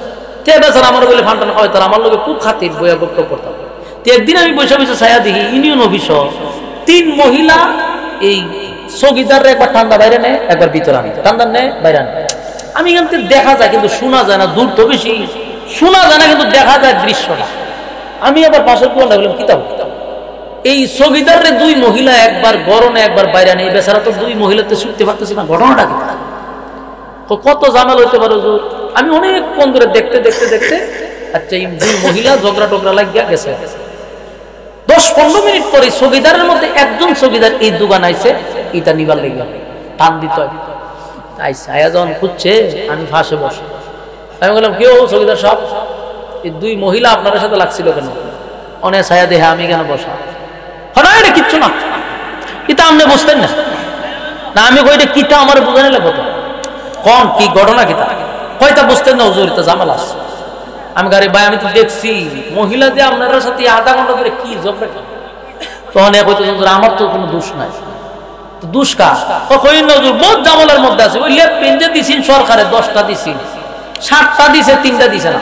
তে বেচার আমার বলে ফান্টান খাওয়াই, তার আমার লোকে খুব খাতির বইয়া গপ্প করতাম। তো একদিন আমি বসে বসে ছায়া দেখি ইউনিয়ন অফিস 3 মহিলা এই চৌকিদাররা একবার ঠান্ডা বাইরে নেয়, একবার ভিতরে আনে, ঠান্ডা নেয় বাইরে আনে। আমি এখান থেকে দেখা যায় কিন্তু শোনা যায় না, দূর তো বেশি শোনা যায় না কিন্তু দেখা যায় দৃশ্যটা। আমি আবার পাশের কোনটা বললাম কিতাব, এই চৌকিদারের 2 মহিলা একবার গরমে একবার বাইরে আনে, এই বেচারা তো 2 মহিলাতে ছুটতে পারতেছে না, ঘটনাটা কি? কত জামাল হইতে পারে হুজুর। আমি অনেকক্ষণ ধরে দেখতে দেখতে দেখতে আচ্ছা এই 2 মহিলা ঝগড়া টগড়া লাগিয়া গেছে। 10-15 মিনিট পরে চৌকিদারের মধ্যে একজন চৌকিদার এই দোকান আইছে, এটা নিবার লেগে টান দিতে হয়। আইসা আয়া যখন খুঁজছে আমি ফাঁসে বসে, আমি বললাম কেউ চৌকিদার সাহেব এই 2 মহিলা আপনার সাথে লাগছিল কেন? অনেক ছায়া দেহে আমি কেন বসা? না এটা কিচ্ছু না, এটা আপনি বুঝতেন না। না আমি কই এটা কিতা আমার বুঝানি লাগবো তো, কোন কি ঘটনা কিতা কয়টা বুঝতেন না হুজুর, এটা ঝামেলা আছে। আমি গাড়ি ভাই আমি তো দেখছি মহিলা যে আপনার সাথে আধা ঘন্টা ধরে কি ঝগড়া করে, তখন কইতে হুজুর আমার তো কোনো দোষ নাই। তো দোষ কার? কই না হুজুর বহুত ঝামেলার মধ্যে আছে, ওই লেপ পেন যে দিছেন সরকারে 10টা দিছেন, 7টা দিছে 3টা দিছে না।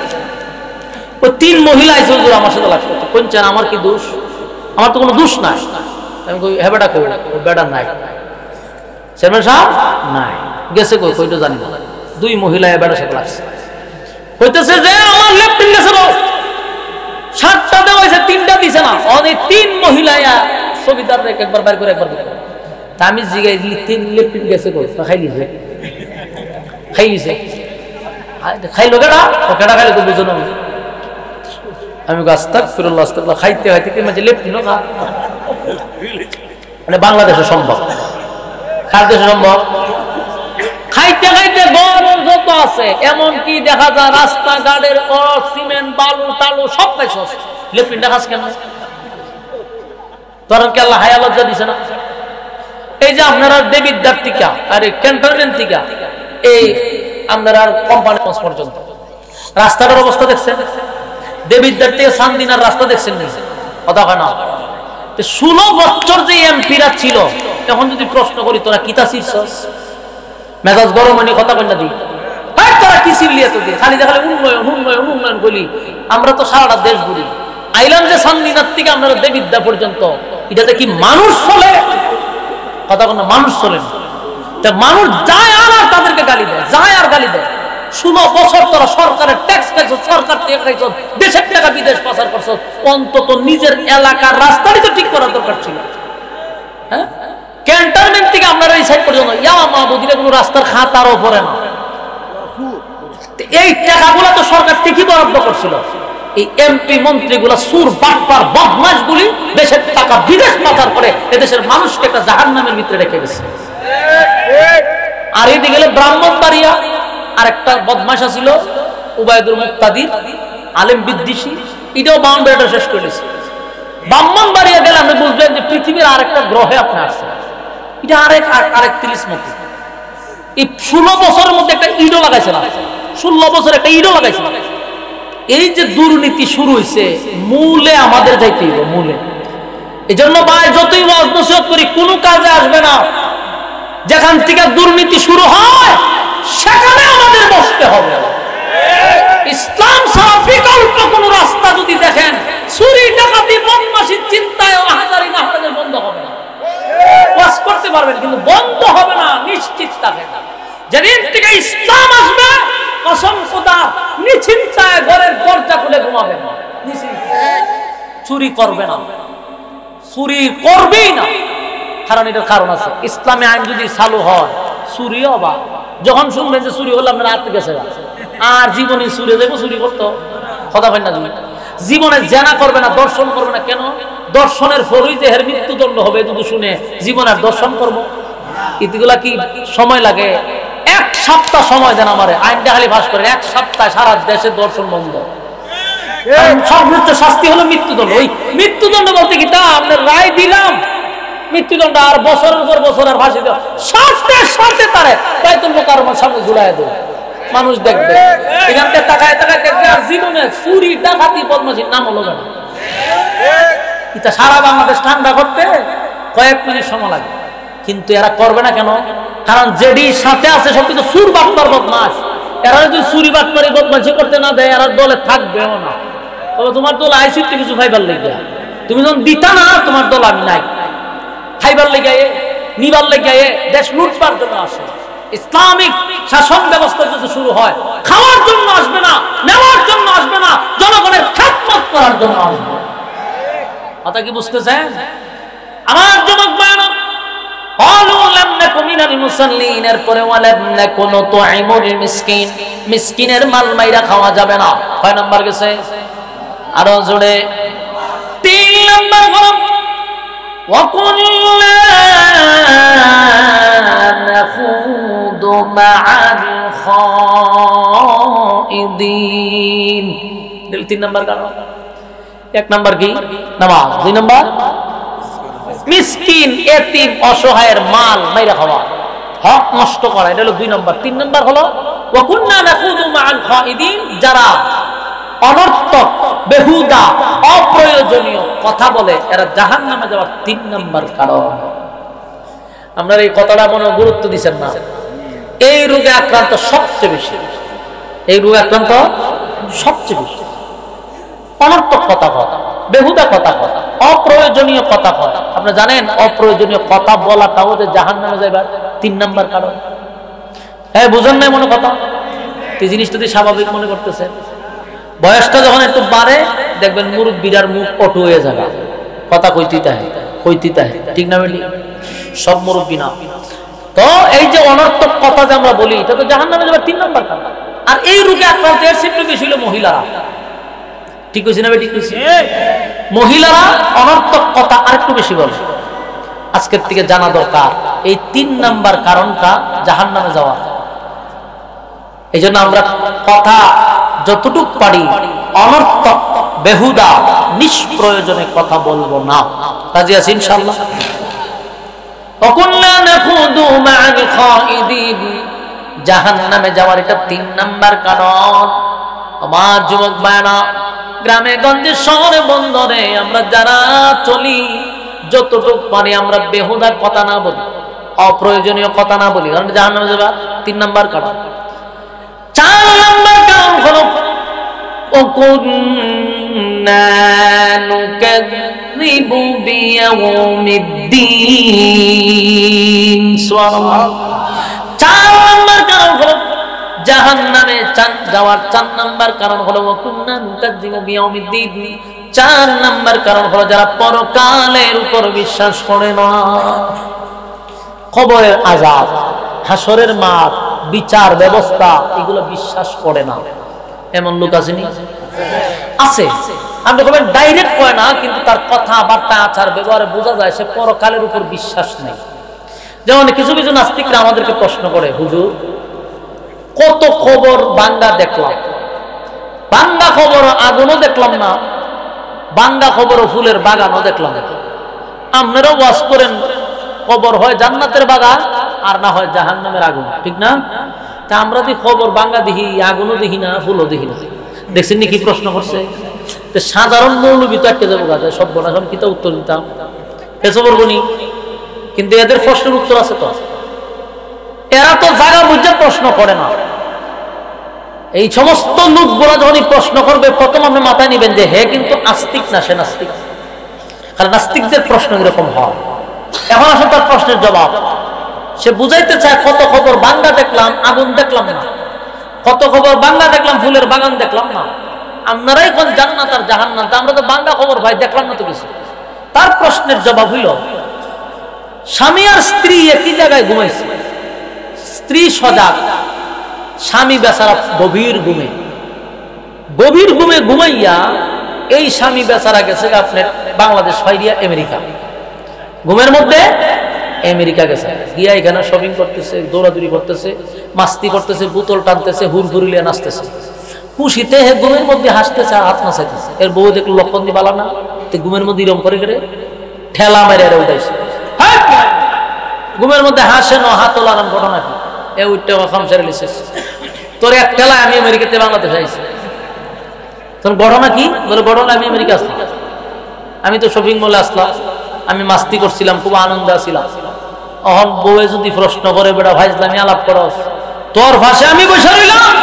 ওই 3 মহিলা আইছে হুজুর আমার সাথে লাগছে, কোনছেন আমার কি দোষ? আমার তো কোনো দোষ নাই। আমি কই হে বেটা কই, ও বেটা নাই চেয়ারম্যান সাহেব নাই, গেছে কই কইতো জানি না। 2 মহিলা এ বেটার সাথে লাগছে, কইতেছে যে আমার লেফটেন গেছে 7টা দেওয়া হয়েছে 3টা দিছে না। অনেক 3 মহিলা ছবিদার একবার বাইর করে একবার করে। তা আমি জিগাই দিলি 3 লেফটেন গেছে কই? খাইলিছে খাইলিছে খাইলো কেডা? ও কেডা খাইলো তো বুঝো না। আমি আস্তাগফিরুল্লাহ আস্তাগফিরুল্লাহ খাইতে খাইতে কি মাঝে লেফটেনও খা, মানে বাংলাদেশে সম্ভব, কার দেশে সম্ভব? খাইতে খাইতে গরম যত আছে এমনকি দেখা যায় রাস্তাঘাটের সিমেন্ট বালু টালু সব খাইছ, লেফটেনটা খাস কেন? তোর কি আল্লাহ হায়া লজ্জা দিছে না? এই যে আপনারা দেবিদ্বার টিকা আরে ক্যান্টনমেন্ট টিকা এই আপনারা কোম্পানি পর্যন্ত রাস্তাটার অবস্থা দেখছেন? দেবিদ্বার থেকে সান্দিনার রাস্তা দেখছেন নি? কথা হয় না। 16 বছর যে এমপিরা ছিল, এখন যদি প্রশ্ন করি তোরা কিতা শিখছস, মেজাজ গরম হয়নি কথা কই না দি, তোরা কি শিখলি এত দিয়ে? খালি দেখালে উন্নয়ন উন্নয়ন উন্নয়ন বলি। আমরা তো সারাটা দেশ ঘুরি, আইলাম যে সান্দিনার থেকে আপনারা দেবিদ্যা পর্যন্ত, এটাতে কি মানুষ চলে? কথা কন না, মানুষ চলে না। তা মানুষ যায় আর তাদেরকে গালি দেয়, যায় আর গালি দেয়। 16 বছর তোরা সরকারের ট্যাক্স খাইছ, সরকার থেকে খাইছ, দেশের টাকা বিদেশ পাচার করছ, অন্তত নিজের এলাকার রাস্তাটি তো ঠিক করার দরকার ছিল। হ্যাঁ, ক্যান্টনমেন্ট থেকে আপনারা এই সাইড পর্যন্ত ইয়া মাহমুদিনে কোনো রাস্তার খাতারও পড়ে না। এই টাকাগুলো তো সরকার ঠিকই বরাদ্দ করছিল। এই এমপি মন্ত্রীগুলা সুর বাটপার বদমাশগুলি দেশের টাকা বিদেশ পাচার করে এদেশের মানুষকে একটা জাহান্নামের ভিতরে রেখে গেছে। আর এদিকে গেলে ব্রাহ্মণবাড়িয়া আর একটা বদমাশ ছিল উবাইদুল মুক্তাদির আলেম বিদ্বেষী, এটাও বাউন্ডারিটা শেষ করেছে। ব্রাহ্মণবাড়িয়া গেলে আপনি বুঝবেন যে পৃথিবীর আরেকটা গ্রহে আপনি আসছেন। এটা আরেক 30 মতো এই 16 বছরের মধ্যে একটা ইডো লাগাইছে না, 16 বছর একটা ইডো লাগাইছে। এই যে দুর্নীতি শুরু হয়েছে, মূলে আমাদের যাইতে হবে, মূলে। এই জন্য ভাই যতই ওয়াজ নসিহত করি কোনো কাজে আসবে না। যেখান থেকে দুর্নীতি শুরু হয় সেখানে আমাদের বসতে হবে। ইসলাম ছাড়া বিকল্প কোন রাস্তা যদি দেখেন, চুরি ডাকাতি বদমাশি চিন্তায় হাজারি না হাজার বন্ধ হবে না। ওয়াজ করতে পারবেন কিন্তু বন্ধ হবে না, নিশ্চিত থাকেন। যেদিন থেকে ইসলাম আসবে কসম খোদা নিশ্চিন্তায় ঘরের দরজা খুলে ঘুমাবেন, চুরি করবে না, চুরি করবেই না। কারণ এটার কারণ আছে, ইসলামী আইন যদি চালু হয় চুরিও বা যখন শুনবেন যে চুরি হলে আপনার আটকে গেছে আর জীবনে চুরি যাবো, চুরি করতো কথা পাই না। জীবনে জেনা করবে না, দর্শন করবে না। কেন? দর্শনের ফলই যে এর মৃত্যুদণ্ড হবে যদি শুনে জীবনে আর দর্শন করবো? ইতিগুলা কি সময় লাগে? 1 সপ্তাহ সময় দেন আমারে, আইনটা খালি ভাস করে 1 সপ্তাহ সারা দেশে দর্শন বন্ধ। সর্বোচ্চ শাস্তি হলো মৃত্যুদণ্ড। ওই মৃত্যুদণ্ড বলতে কি তা আপনার রায় দিলাম মৃত্যুদণ্ড আর বছরের পর বছর আর ফাঁসি দেওয়া, সাথে সাথে তারে বাইতুল মুকাররমের সামনে ঝুলাই দেব, মানুষ দেখবে। এখান থেকে তাকায় তাকায় দেখবে আর জীবনে চুরি ডাকাতি বদমাশির নাম হলো না। এটা সারা বাংলাদেশ ঠান্ডা করতে কয়েক মিনিট সময় লাগে, কিন্তু এরা করবে না কেন? কারণ যেডি সাথে আছে সব কিছু সুর বাটপার বদমাস। এরা যদি চুরি বাটপারি বদমাশি করতে না দেয়, এরা দলে থাকবেও না। তবে তোমার দল আইসিতে কিছু খাইবার লেগে, তুমি যখন দিতা না, তোমার দল আমি নাই। খাইবার লেগে নিবার লেগে দেশ লুটবার জন্য আসে। ইসলামিক শাসন ব্যবস্থা যদি শুরু হয়, খাওয়ার জন্য আসবে না, নেওয়ার জন্য আসবে না, জনগণের খেদমত করার জন্য আসবে। কথা কি বুঝতেছেন আমার যুবক ভাইরা? قالوا لم نكن من المصلين এরপরে ওয়ালাম নাকুন তুইমুল মিসকিন, মিসকিনের মাল মাইরা খাওয়া যাবে না। কয় নাম্বার গেছে? আরো জোরে 3 নাম্বার হলো ওয়াকুল্লা নাখুদু মা'আল খাইদিন। 3 নাম্বার কারণ। 1 নাম্বার কি? নামাজ। 2 নাম্বার মিসকিন এতিম অসহায়ের মাল মাইরা খাওয়া, হক নষ্ট করা, এটা হলো 2 নাম্বার। 3 নাম্বার হলো ওয়াকুন্না নাখুদু মা'আল খাইদিন, যারা অনর্থক, বেহুদা, অপ্রয়োজনীয় কথা বলে এরা জাহান্নামে যাওয়ার 3 নাম্বার কারণ। আপনারা এই কথাটা মনে গুরুত্ব দিচ্ছেন না। এই রোগে আক্রান্ত সবচেয়ে বেশি, এই রোগে আক্রান্ত সবচেয়ে বেশি অনর্থক কথা কথা, বেহুদা কথা কথা, অপ্রয়োজনীয় কথা কথা। আপনি জানেন অপ্রয়োজনীয় কথা বলাটাও যে জাহান্নামে যাইবার 3 নাম্বার কারণ। হ্যাঁ, বুঝেন নাই মনে কথা? এই জিনিসটা যদি স্বাভাবিক মনে করতেছে, বয়সটা যখন একটু বাড়ে দেখবেন মুরব্বিরার মুখ অটু হয়ে যাবে, কথা কইতে তাহে, ঠিক না বেটি? সব মুরব্বি না। তো এই যে অনর্থক কথা যে আমরা বলি, এটা তো জাহান্নামে যাবার 3 নাম্বার কারণ। আর এই রোগে আক্রান্ত এর চেয়ে বেশি হলো মহিলারা। ঠিক হয়েছে না বেটি? মহিলারা অনর্থক কথা আরেকটু বেশি বলে। আজকের থেকে জানা দরকার এই 3 নাম্বার কারণটা জাহান্নামে যাওয়া। এই জন্য আমরা কথা যতটুক পারি অনর্থক, বেহুদা, নিষ্প্রয়োজনে কথা বলবো না। রাজি আছি ইনশাআল্লাহ? ওয়াকুল্লা নাখুদু মা'আল খাইদিন, জাহান্নামে যাওয়ার এটা 3 নাম্বার কারণ। আমার যুবক ভাইরা, গ্রামে গঞ্জে শহরে বন্দরে আমরা যারা চলি, যতটুক পারি আমরা বেহুদা কথা না বলি, অপ্রয়োজনীয় কথা না বলি, কারণ জাহান্নামে যাওয়া 3 নাম্বার কারণ। 4 নাম্বার কারণ হলো ওয়াকুন্না নুকাযযিবু বিয়াউমিদ্দিন। সুবহানাল্লাহ। 4 নাম্বার কারণ হলো জাহান্নামে যাওয়ার 4 নাম্বার কারণ হলো ওয়াকুন্না নুকাযযিবু বিয়াউমিদ্দিন। 4 নাম্বার কারণ হলো যারা পরকালের উপর বিশ্বাস করে না, কবরের আযাব, হাসরের মাঠ, বিচার ব্যবস্থা, এগুলো বিশ্বাস করে না। এমন লোক আছে নি? আছে। আপনি বলবেন ডাইরেক্ট কয় না, কিন্তু তার কথাবার্তা, আচার ব্যবহারে বোঝা যায় সে পরকালের উপর বিশ্বাস নেই। যেমন কিছু কিছু নাস্তিকরা আমাদেরকে প্রশ্ন করে, হুজুর কত খবর বাংলা দেখলাম, বাংলা খবর আগুনও দেখলাম না, বাংলা খবর ফুলের বাগানও দেখলাম না। আপনারাও ওয়াজ করেন খবর হয় জান্নাতের বাগান আর না হয় জাহান্নামের আগুন, ঠিক না? তা আমরা যদি খবর বাংলা দেখি, আগুনও দেখি না, ফুলও দেখি না। দেখছেন নি কি প্রশ্ন করছে? সাধারণ মৌলবী তো একটা যাবো গাছে সব বোনা, কি তো উত্তর দিতাম এসব বনি, কিন্তু এদের প্রশ্নের উত্তর আছে তো। এরা তো জায়গা বুঝে প্রশ্ন করে না। এই সমস্ত লোকগুলো যখন প্রশ্ন করবে, প্রথম আপনি মাথায় নিবেন যে হে কিন্তু আস্তিক না, সে নাস্তিক। কারণ নাস্তিকদের প্রশ্ন এরকম হয়। এখন আসলে তার প্রশ্নের জবাব সে বুঝাইতে চায়, কত খবর বাংলা দেখলাম, আগুন দেখলাম না, কত খবর বাংলা দেখলাম, ফুলের বাগান দেখলাম না। আপনারাই কোন জান্নাত আর জাহান্নাম, আমরা তো বাংলা খবর ভাই দেখলাম না তো কিছু। তার প্রশ্নের জবাব হইল, স্বামী আর স্ত্রী একই জায়গায় ঘুমাইছে, স্ত্রী সজাগ, স্বামী বেচারা গভীর ঘুমে, গভীর ঘুমে ঘুমাইয়া এই স্বামী বেচারা গেছে আপনার বাংলাদেশ ফাইরিয়া আমেরিকা, ঘুমের মধ্যে আমেরিকা গেছে, গিয়া এখানে শপিং করতেছে, দৌড়াদৌড়ি করতেছে, মাস্তি করতেছে, বোতল টানতেছে, হুড়ফুড়িলিয়া নাচতেছে, খুশিতে হে ঘুমের মধ্যে হাসতেছে আর হাত নাচাইতেছে। এর বউ দেখলো লক্ষণ দি বালা না, ঘুমের মধ্যে ইরম করে করে ঠেলা মেরে উঠাইছে। ঘুমের মধ্যে হাসে না, হাত তোলার ঘটনা কি? এ উঠতে খাম সেরে লিখছে, তোর এক ঠেলা আমি আমেরিকাতে বাংলাদেশ আইছি। তোর ঘটনা কি? বলে ঘটনা আমি আমেরিকা আসছি। আমি তো শপিং মলে আসলাম, আমি মাস্তি করছিলাম, খুব আনন্দ আছিলাম। এখন বউয়ে যদি প্রশ্ন করে, বেটা ভাইজলামি আলাপ করস, তোর ভাষায় আমি বসে রইলাম,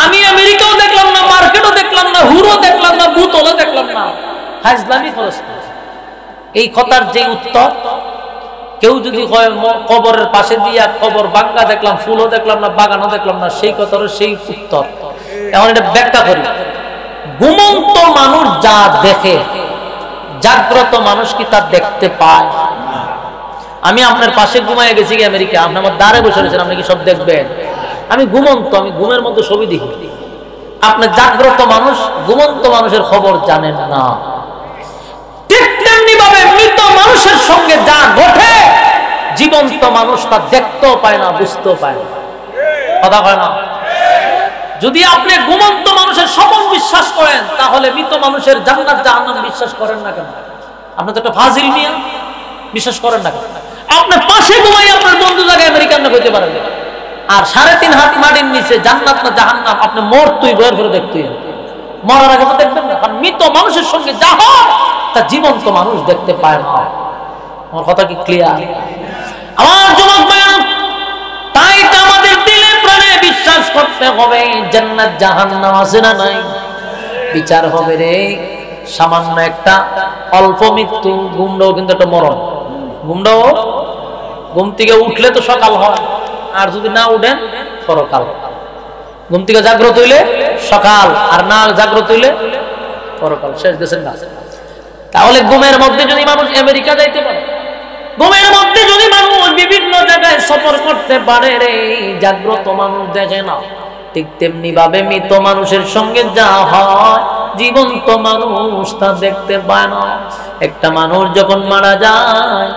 আমি আমেরিকাও দেখলাম না, মার্কেটও দেখলাম না, হুরও দেখলাম না, বুতলও দেখলাম না, হাজলামি খরচ। এই কথার যে উত্তর, কেউ যদি কয় কবরের পাশে দিয়া কবর বাঙ্গা দেখলাম, ফুলও দেখলাম না, বাগানও দেখলাম না, সেই কথার সেই উত্তর। এখন এটা ব্যাখ্যা করি। ঘুমন্ত মানুষ যা দেখে, জাগ্রত মানুষ কি তা দেখতে পায়? আমি আপনার পাশে ঘুমায় গেছি আমেরিকা, আপনি আমার দ্বারে বসে রয়েছেন, আপনি কি সব দেখবেন? আমি ঘুমন্ত, আমি ঘুমের মধ্যে ছবি দেখি। আপনার জাগ্রত মানুষ ঘুমন্ত মানুষের খবর জানেন না। ঠিক তেমনি ভাবে মৃত মানুষের সঙ্গে যা ঘটে, জীবন্ত মানুষ তা দেখতেও পায় না, বুঝতেও পায় না। কথা হয় না? যদি আপনি ঘুমন্ত মানুষের স্বপন বিশ্বাস করেন, তাহলে মৃত মানুষের জান্নাত জাহান্নাম বিশ্বাস করেন না কেন? আপনি তো একটা ফাজিল মিয়া, বিশ্বাস করেন না কেন? আপনার পাশে ঘুমাই আপনার বন্ধু জায়গায় আমেরিকান না হইতে পারেন, আর 3.5 হাত মাটির নিচে জান্নাত না জাহান্নাম আপনি মরতুই বয়ের করে দেখতেই, মরার আগে তো দেখবেন না। কারণ মৃত মানুষের সঙ্গে যা হয় তা জীবন্ত মানুষ দেখতে পায় না। আমার কথা কি ক্লিয়ার? আমার যুবক ভাইরা, তাই তো আমাদের দিলে প্রাণে বিশ্বাস করতে হবে জান্নাত জাহান্নাম আছে না নাই, বিচার হবে রে। সামান্য একটা অল্প মৃত্যু, ঘুমটাও কিন্তু একটা মরণ। ঘুমটাও, ঘুম থেকে উঠলে তো সকাল হয়, আর যদি না উঠেন পরকাল। ঘুম থেকে জাগ্রত হইলে সকাল, আর না জাগ্রত হইলে পরকাল। শেষ গেছেন না? তাহলে ঘুমের মধ্যে যদি মানুষ আমেরিকা যাইতে পারে, ঘুমের মধ্যে যদি মানুষ বিভিন্ন জায়গায় সফর করতে পারে রে, জাগ্রত মানুষ দেখে না। ঠিক তেমনি ভাবে মৃত মানুষের সঙ্গে যা হয়, জীবন্ত মানুষ তা দেখতে পায় না। একটা মানুষ যখন মারা যায়,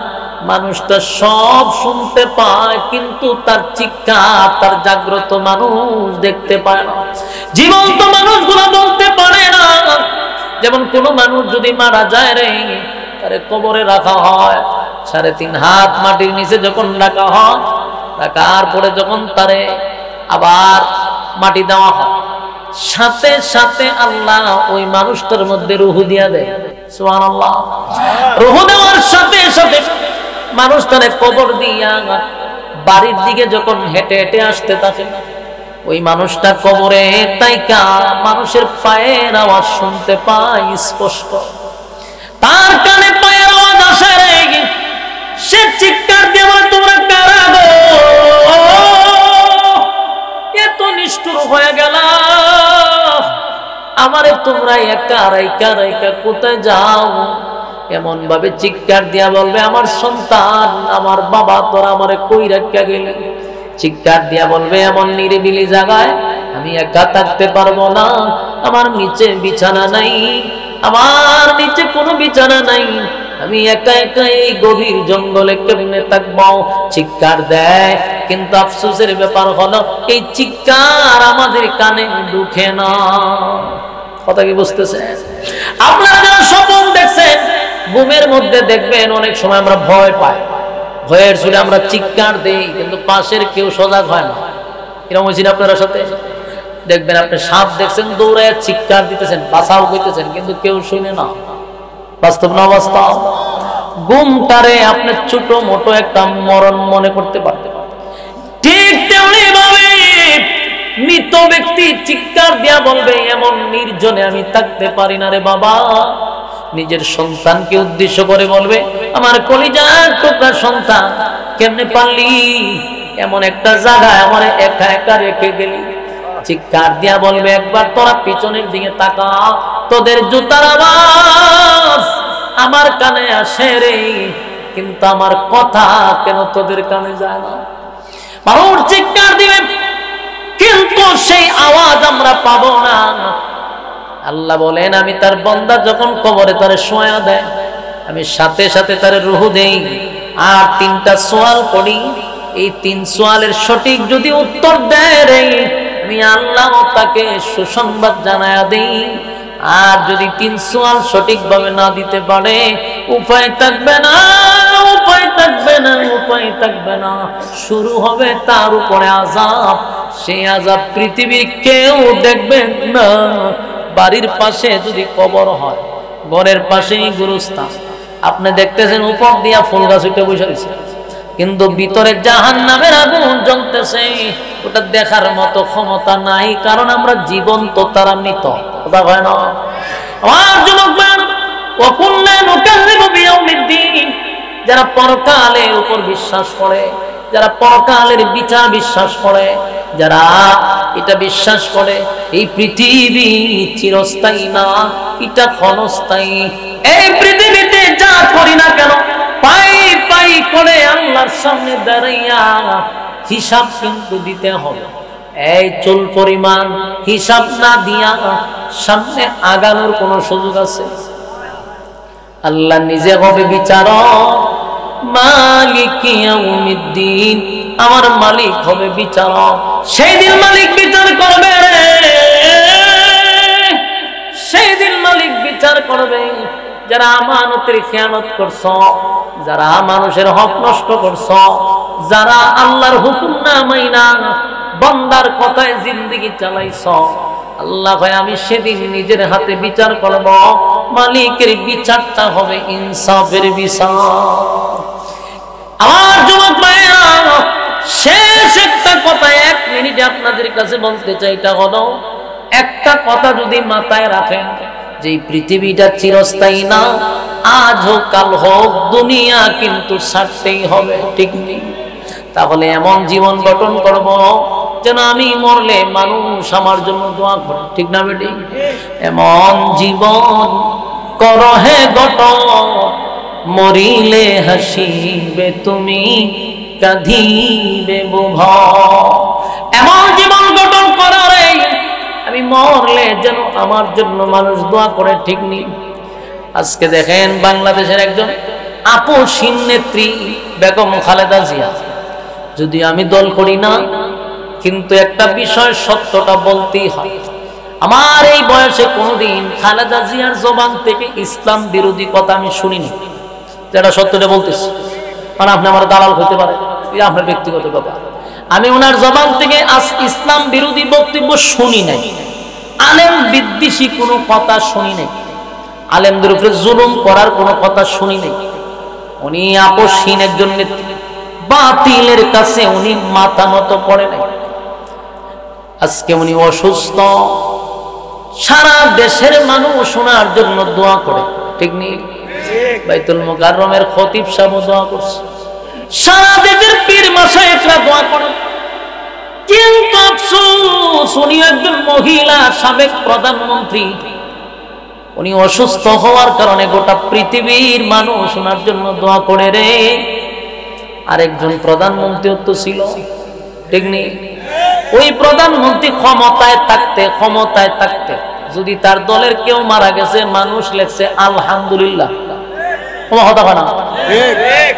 মানুষটা সব শুনতে পায়, কিন্তু তার চিৎকার তার জাগ্রত মানুষ দেখতে পায় না। জীবন্ত মানুষগুলো বলতে পারে না। যেমন কোন মানুষ যদি মারা যায় রে, তারে কবরে রাখা হয়, 3.5 হাত মাটির নিচে যখন রাখা হয়, রাখার পরে যখন তারে আবার মাটি দেওয়া হয়, সাথে সাথে আল্লাহ ওই মানুষটার মধ্যে রূহ দিয়া দেয়। সুবহানাল্লাহ। রূহ দেওয়ার সাথে সাথে মানুষটারে কবর দিয়া বাড়ির দিকে যখন হেঁটে হেঁটে আসতে থাকে, ওই মানুষটা কবরে তাইকা মানুষের পায়ের আওয়াজ শুনতে পায় স্পষ্ট। তার কানে পায়ের আওয়াজ আসে রে, সে চিৎকার দিয়ে বলে, তোমরা কারা গো? এত নিষ্ঠুর হয়ে গেল, আমারে তোমরা একা রাইকা রাইকা কোথায় যাও? এমন ভাবে চিৎকার দিয়া বলবে, আমার সন্তান, আমার বাবা, তোরা আমারে কই রাখা গেলি? চিৎকার দিয়া বলবে, এমন নিরিবিলি জায়গায় আমি একা থাকতে পারবো না, আমার নিচে বিছানা নাই, আমার নিচে কোনো বিছানা নাই, আমি একা একা এই গভীর জঙ্গলে কেমনে থাকবো? চিৎকার দেয়, কিন্তু আফসোসের ব্যাপার হলো এই চিৎকার আমাদের কানে ঢুকে না। কথা কি বুঝতেছে? আপনারা যারা স্বপ্ন দেখছেন, ঘুমের মধ্যে দেখবেন অনেক সময় আমরা ভয় পাই, ভয়ের সুরে আমরা চিৎকার দেই, কিন্তু পাশের কেউ সজাগ হয় না। এরকম হয়েছিল আপনারা সাথে? দেখবেন আপনি সাপ দেখছেন, দৌড়ায় চিৎকার দিতেছেন, বাঁচাও কইতেছেন, কিন্তু কেউ শুনে না। বাস্তব না বাস্তব? ঘুমটারে আপনি ছোট মোটো একটা মরণ মনে করতে পারতে পারেন। ঠিক তেমনি ভাবে মৃত ব্যক্তি চিৎকার দিয়া বলবে, এমন নির্জনে আমি থাকতে পারি না রে বাবা। নিজের সন্তানকে উদ্দেশ্য করে বলবে, আমার কলিজার টুকরা সন্তান, কেমনে পারলি এমন একটা জায়গায় আমার একা একা রেখে গেলি? চিৎকার দিয়া বলবে, একবার তোরা পিছনের দিকে তাকা, তোদের জুতার আওয়াজ আমার কানে আসে রে, কিন্তু আমার কথা কেন তোদের কানে যায় না? মানুষ চিৎকার দিবে, কিন্তু সেই আওয়াজ আমরা পাবো না। আল্লাহ বলেন, আমি তার বান্দা যখন কবরে তারে শোয়া দেয়, আমি সাথে সাথে তারে রূহ দেই, আর 3টা সওয়াল করি। এই 3 সওয়ালের সঠিক যদি উত্তর দেয় রে, আমি আল্লাহ তাকে সুসংবাদ জানায়া দেই। আর যদি 3 সওয়াল সঠিকভাবে না দিতে পারে, উপায় থাকবে না, উপায় থাকবে না, উপায় থাকবে না, শুরু হবে তার উপরে আযাব। সেই আযাব পৃথিবী কেউ দেখবেন না। বাড়ির পাশে যদি কবর হয়, ঘরের পাশেই গুরুস্থান। আপনি দেখতেছেন উপর দিয়া ফুল গাছ উঠে বসে রয়েছে, কিন্তু ভিতরে জাহান্নামের আগুন জ্বলতেছে। ওটা দেখার মতো ক্ষমতা নাই, কারণ আমরা জীবন্ত, তারা মৃত। কথা হয় না? আমার যুবক ভাই, ওয়াকুল্লা নুকাল্লিবু বিয়াউমিদ্দিন, যারা পরকালের উপর বিশ্বাস করে, যারা পরকালের বিচার বিশ্বাস করে, যারা এটা বিশ্বাস করে এই পৃথিবী চিরস্থায়ী না, এটা ক্ষণস্থায়ী। এই পৃথিবীতে যা করি না কেন পাই পাই করে আল্লাহর সামনে দাঁড়াইয়া হিসাব কিন্তু দিতে হবে। এই চুল পরিমাণ হিসাব না দিয়া সামনে আগানোর কোন সুযোগ আছে? আল্লাহ নিজে হবে বিচারক, মালিক ইয়াউমিদ্দিন, আমার মালিক হবে বিচারক। সেই দিন মালিক বিচার করবে, সেই দিন মালিক বিচার করবে। যারা আমানতের খেয়ানত করছ, যারা মানুষের হক নষ্ট করছ, যারা আল্লাহর হুকুম না মাইনা বান্দার কথায় জিন্দেগি চালাইছ, আল্লাহ ভাই আমি সেদিন নিজের হাতে বিচার করব। মালিকের বিচারটা হবে ইনসাফের বিচার। আমার যুবক ভাইরা, শেষ একটা কথা 1 মিনিটে আপনাদের কাছে বলতে চাই। এটা হলো, একটা কথা যদি মাথায় রাখেন, যে পৃথিবীটা চিরস্থায়ী না, আজ হোক কাল হোক দুনিয়া কিন্তু ছাড়তেই হবে, ঠিক নেই? তাহলে এমন জীবন গঠন করব যেন আমি মরলে মানুষ আমার জন্য দোয়া করে, ঠিক না বেটি? এমন জীবন করো হে গঠন, মরিলে হাসিবে তুমি, কাঁদিবে বুভর। এমন জীবন গঠন করো রে, আমি মরলে যেন আমার জন্য মানুষ দোয়া করে, ঠিক নেই? আজকে দেখেন বাংলাদেশের একজন আপসহীন নেত্রী বেগম খালেদা জিয়া, যদি আমি দল করি না, কিন্তু একটা বিষয় সত্যটা বলতেই হয়। আমার এই বয়সে কোনোদিন খালেদা জিয়ার জবান থেকে ইসলাম বিরোধী কথা আমি শুনিনি, যেটা সত্যটা বলতেছি। কারণ আপনি আমার দালাল হতে পারে, এটা আপনার ব্যক্তিগত ব্যাপার। আমি ওনার জবান থেকে আজ ইসলাম বিরোধী বক্তব্য শুনি নাই, আলেম বিদ্বেষী কোনো কথা শুনি নাই, আলেমদের উপরে জুলুম করার কোনো কথা শুনি নাই। উনি আপসহীন একজন নেত্রী, বাতিলের কাছে উনি মাথা নত করে নাই। আজকে উনি অসুস্থ, সারা দেশের মানুষ ওনার জন্য দোয়া করে, ঠিক নেই? বাইতুল মুকাররমের খতিব সাহেব দোয়া করছে, সারা দেশের পীর মাশায়েখরা দোয়া করে। কিন্তু আফসোস, উনি একজন মহিলা, সাবেক প্রধানমন্ত্রী। উনি অসুস্থ হওয়ার কারণে গোটা পৃথিবীর মানুষ ওনার জন্য দোয়া করে রে। আরেকজন প্রধানমন্ত্রী তো ছিল, ঠিক নেই? ওই প্রধানমন্ত্রী ক্ষমতায় থাকতে যদি তার দলের কেউ মারা গেছে, মানুষ লেখছে আলহামদুলিল্লাহ।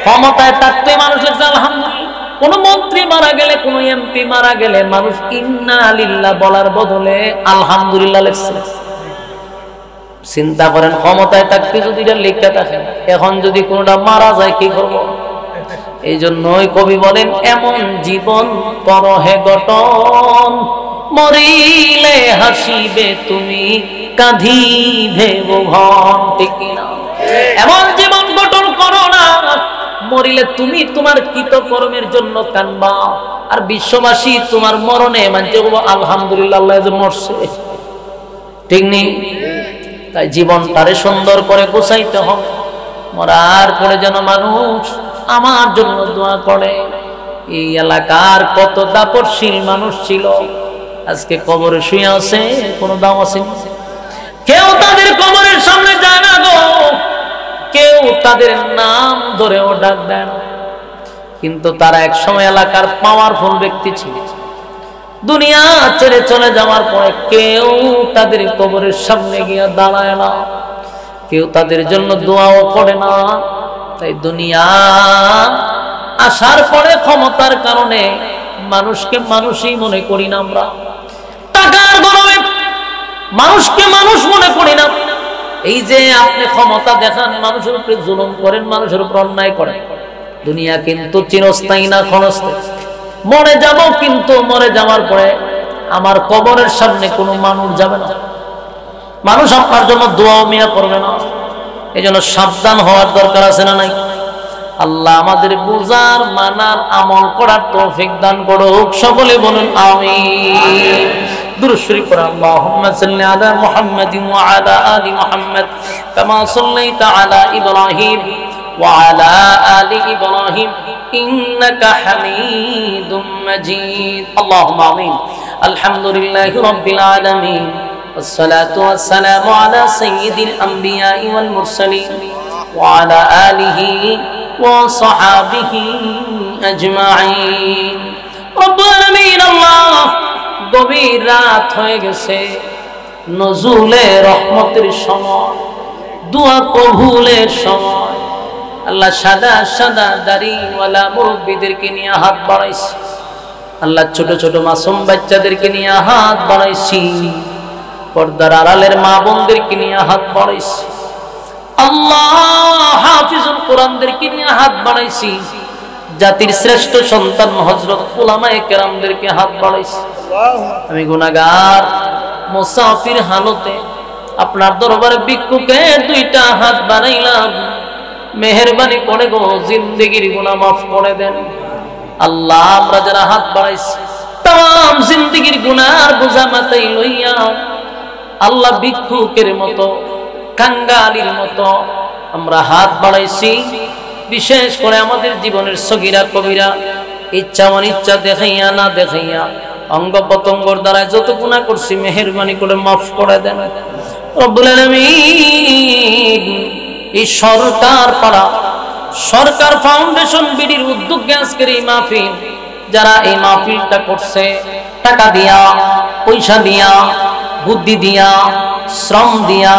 ক্ষমতায় থাকতে মানুষ লেখছে আলহামদুলিল্লাহ। কোন মন্ত্রী মারা গেলে, কোন এমপি মারা গেলে মানুষ ইন্না লিল্লাহ বলার বদলে আলহামদুলিল্লাহ লেখছে। চিন্তা করেন, ক্ষমতায় থাকতে যদি এটা লিখতে থাকেন, এখন যদি কোনটা মারা যায় কি করব? এই জন্যই কবি বলেন, এমন জীবন করো হে গঠন, মরিলে হাসিবে তুমি, কাঁদিবে ভুবন, ঠিক না? এমন জীবন গঠন করো না, মরিলে তুমি তোমার কৃতকর্মের জন্য কানবা, আর বিশ্ববাসী তোমার মরণে মানছে আলহামদুলিল্লাহ, আল্লাহ যে মরছে, ঠিক নেই? তাই জীবনটারে সুন্দর করে গোছাইতে হবে। মরার পরে যেন মানুষ আমার জন্য দোয়া করে। এই এলাকার কত দাপটশীল মানুষ ছিল, আজকে কবরে শুয়ে আছে, কোনো দাম আছে? কেউ তাদের কবরের সামনে যায় না গো, কেউ তাদের নাম ধরেও ডাক দেয় না। কিন্তু তারা একসময় এলাকার পাওয়ারফুল ব্যক্তি ছিল। দুনিয়া ছেড়ে চলে যাওয়ার পরে কেউ তাদের কবরের সামনে গিয়ে দাঁড়ায় না, কেউ তাদের জন্য দোয়াও করে না। তাই দুনিয়া আসার পরে ক্ষমতার কারণে মানুষকে মানুষই মনে করি না আমরা, টাকার গরমে মানুষকে মানুষ মনে করি না। এই যে আপনি ক্ষমতা দেখান, মানুষের উপরে জুলুম করেন, মানুষের উপর অন্যায় করেন। দুনিয়া কিন্তু চিরস্থায়ী না, ক্ষণস্থায়ী। মরে যাব, কিন্তু মরে যাওয়ার পরে আমার কবরের সামনে কোনো মানুষ যাবে না, মানুষ আপনার জন্য দোয়া মিয়া করবে না। এজন্য সাবধান হওয়ার দরকার আছে না নাই? আল্লাহ আমাদের বুঝার মানার আমল করার তৌফিক দান করুক। সকলে বলুন আমিন। দুরূদ শরীফ পড়ুন। আল্লাহুম্মা সাল্লি আলা মুহাম্মাদিন ওয়া আলা আলি মুহাম্মাদ কামা সাল্লাইতা আলা ইব্রাহিম ওয়া আলা আলি ইব্রাহিম ইন্নাকা হামিদুম মাজিদ। আল্লাহুম্মা আমিন। আলহামদুলিল্লাহি রাব্বিল আলামিন والصلاة والسلام على سيد الأنبياء والمرسلين وعلى آله وصحابه أجمعين رب العالمين الله গভীর রাত হয়ে গেছে, নজুলে রহমতের সময়, দোয়া কবুলের সময়। আল্লাহ সাদা সাদা দাড়িওয়ালা মুরব্বীদেরকে নিয়ে হাত বাড়াইছি, আল্লাহ ছোট ছোট মাসুম বাচ্চাদেরকে নিয়ে হাত বাড়াইছি, পর্দার আড়ালের মা বোনদেরকে নিয়ে হাত বাড়াইছি, আল্লাহ হাফিজুল কোরআনদেরকে নিয়ে হাত বাড়াইছি, জাতির শ্রেষ্ঠ সন্তান হযরত উলামায়ে কেরামদেরকে হাত বাড়াইছি। আমি গুনাহগার মুসাফির হালতে আপনার দরবারে ভিক্ষুকে দুইটা হাত বাড়াইলাম, মেহেরবানি করে গো জিন্দেগির গুনাহ মাফ করে দেন। আল্লাহ আমরা যারা হাত বাড়াইছি তাম জিন্দেগির গুনার বোঝা মাথায় লইয়া আল্লাহ ভিক্ষুকের মতো কাঙ্গালির মতো আমরা হাত বাড়াইছি। বিশেষ করে আমাদের জীবনের সগীরা কবিরা ইচ্ছা অনিচ্ছা দেখাইয়া না দেখাইয়া অঙ্গ প্রত্যঙ্গর দ্বারা যত গুনাহ করছি মেহেরবানি করে মাফ করে দেন রব্বুল আলামিন। এই সরকার পাড়া সরকার ফাউন্ডেশন বিডির উদ্যোগে আজকের এই মাহফিল, যারা এই মাহফিলটা করছে টাকা দিয়া, পয়সা দিয়া, বুদ্ধি দিয়া, শ্রম দিয়া,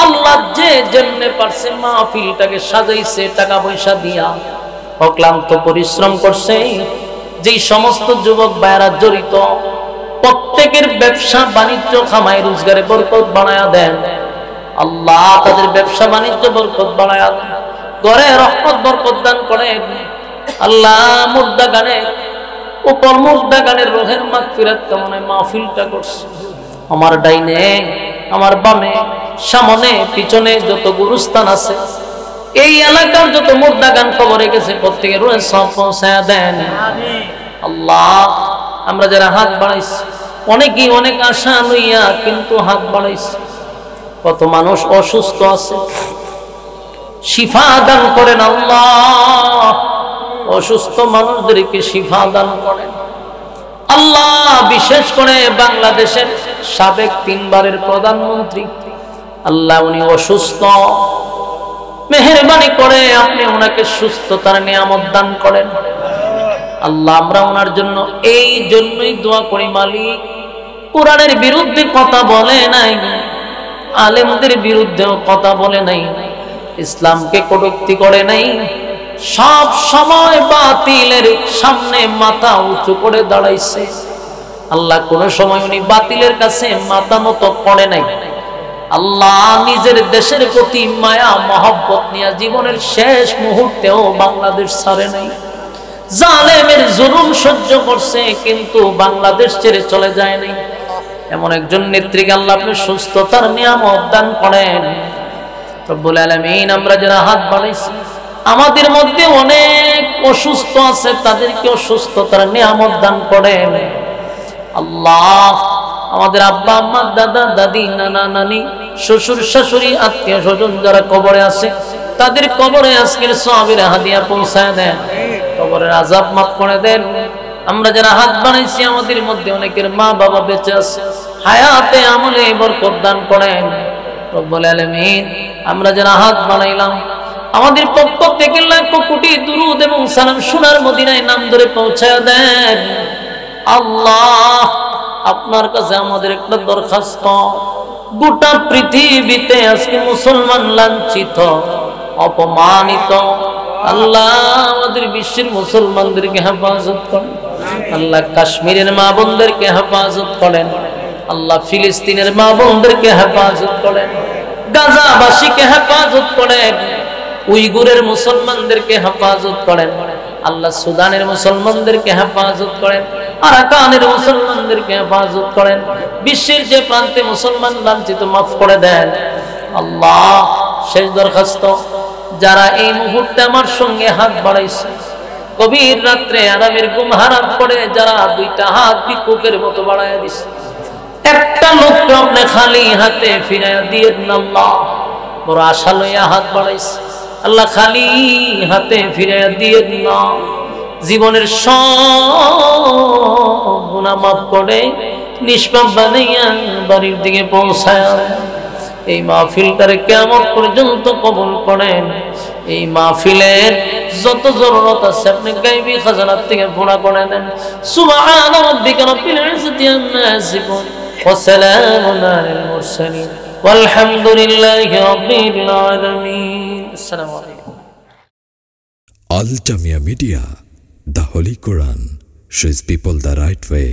আল্লাহ যে যেমনে পারছে মাহফিলটাকে সাজাইছে টাকা পয়সা দিয়া, অক্লান্ত পরিশ্রম করছে। যেই সমস্ত যুবক ভাইরা জড়িত প্রত্যেকের ব্যবসা বাণিজ্য খামাই রোজগারে বরকত বানায়া দেন আল্লাহ, তাদের ব্যবসা বাণিজ্য বরকত বানায়া দেন, ঘরে রহমত বরকত দান করেন আল্লাহ। মুর্দা গানের উপর মুর্দা গানের রোহের মাগফিরাত কামনায় মাহফিলটা করছে। আমার ডাইনে, আমার বামে, সামনে পিছনে যত গুরুস্থান আছে, এই এলাকার যত মুর্দা গান কবরে গেছে প্রত্যেকের রুহে সব পৌঁছায়া দেন আল্লাহ। আমরা যারা হাত বাড়াইছি অনেকেই অনেক আশা লইয়া কিন্তু হাত বাড়াইছি। কত মানুষ অসুস্থ আছে, শিফা দান করেন আল্লাহ, অসুস্থ মানুষদেরকে শিফা দান করেন আল্লাহ। বিশেষ করে বাংলাদেশের সাবেক 3 বারের প্রধানমন্ত্রী আল্লাহ, উনি অসুস্থ, মেহেরবানি করে আপনি ওনাকে সুস্থতার নিয়ামত দান করেন আল্লাহ। আমরা ওনার জন্য এই জন্যই দোয়া করি মালিক, কোরআনের বিরুদ্ধে কথা বলে নাই, আলেমদের বিরুদ্ধেও কথা বলে নাই, ইসলামকে কটূক্তি করে নাই, সব সময় বাতিলের সামনে মাথা উঁচু করে দাঁড়াইছে আল্লাহ। কোন সময় উনি বাতিলের কাছে মাথা নত করে নাই আল্লাহ। নিজের দেশের প্রতি মায়া মহব্বত নিয়ে জীবনের শেষ মুহূর্তেও বাংলাদেশ ছাড়ে নাই। জালেমের জুলুম সহ্য করছে কিন্তু বাংলাদেশ ছেড়ে চলে যায় নাই। এমন একজন নেত্রীকে আল্লাহ আপনি সুস্থতার নিয়ামত দান করেন রব্বুল আলামিন। আমরা যারা হাত বাড়াইছি আমাদের মধ্যে অনেক অসুস্থ আছে, তাদেরকেও সুস্থতার নিয়ামত দান করেন আল্লাহ। আমাদের আব্বা আম্মা, দাদা দাদি, নানা নানি, শ্বশুর শাশুড়ি, আত্মীয় স্বজন যারা কবরে আছে তাদের কবরে আজকের সওয়াবের হাদিয়া পৌঁছায় দেন, কবরের আযাব মাফ করে দেন। আমরা যারা হাত বানাইছি আমাদের মধ্যে অনেকের মা বাবা বেঁচে আছে, হায়াতে আমলে বরকত দান করেন রব্বুল আলামিন। আমরা যারা হাত বানাইলাম আমাদের পক্ষ থেকে লাখ কোটি দুরূদ এবং সালাম সোনার মদিনায় নাম ধরে পৌঁছায় দেন আল্লাহ। আপনার কাছে আমাদের একটা দরখাস্ত, গোটা পৃথিবীতে আজকে মুসলমান লাঞ্ছিত অপমানিত আল্লাহ, আমাদের বিশ্বের মুসলমানদেরকে হেফাজত করেন আল্লাহ। কাশ্মীরের মা বোনদেরকে হেফাজত করেন আল্লাহ, ফিলিস্তিনের মা বোনদেরকে হেফাজত করেন, গাজাবাসীকে হেফাজত করেন, উইগুরের মুসলমানদেরকে হেফাজত করেন আল্লাহ, সুদানের মুসলমানদেরকে হেফাজত করেন, আরাকানের মুসলমানদেরকে হেফাজত করেন, বিশ্বের যে প্রান্তে মুসলমান লাঞ্ছিত মাফ করে দেন আল্লাহ। শেষ দরখাস্ত, যারা এই মুহূর্তে আমার সঙ্গে হাত বাড়াইছে, গভীর রাত্রে আরামের ঘুম হারাম করে যারা দুইটা হাত ভিক্ষুকের মতো বাড়াইয়া দিছে, একটা লোককে আপনি খালি হাতে ফিরাইয়া দিয়ে দিন। আল্লাহ বড় আশা লইয়া হাত বাড়াইছে, আল্লাহ খালি হাতে ফিরাইয়া দিয়ে দিন। জীবনের সব গুনাহ মাফ করে নিষ্পাপ বানাইয়া বাড়ির দিকে পৌঁছায় এই মাহফিলটারে কিয়ামত পর্যন্ত কবুল করেন। এই মাহফিলের যত জরুরত আছে আপনি গায়বী খাজানার থেকে পুরা করে দেন। সুবহান রাব্বিকা রাব্বিল ইজ্জাতি আম্মা ইয়াসিফুন ওয়া সালামুন আলাল মুরসালিন ওয়ালহামদুলিল্লাহি রাব্বিল আলামিন। আসসালামু আলাইকুম। Al Jamia Media, the Holy Quran shows people the right way.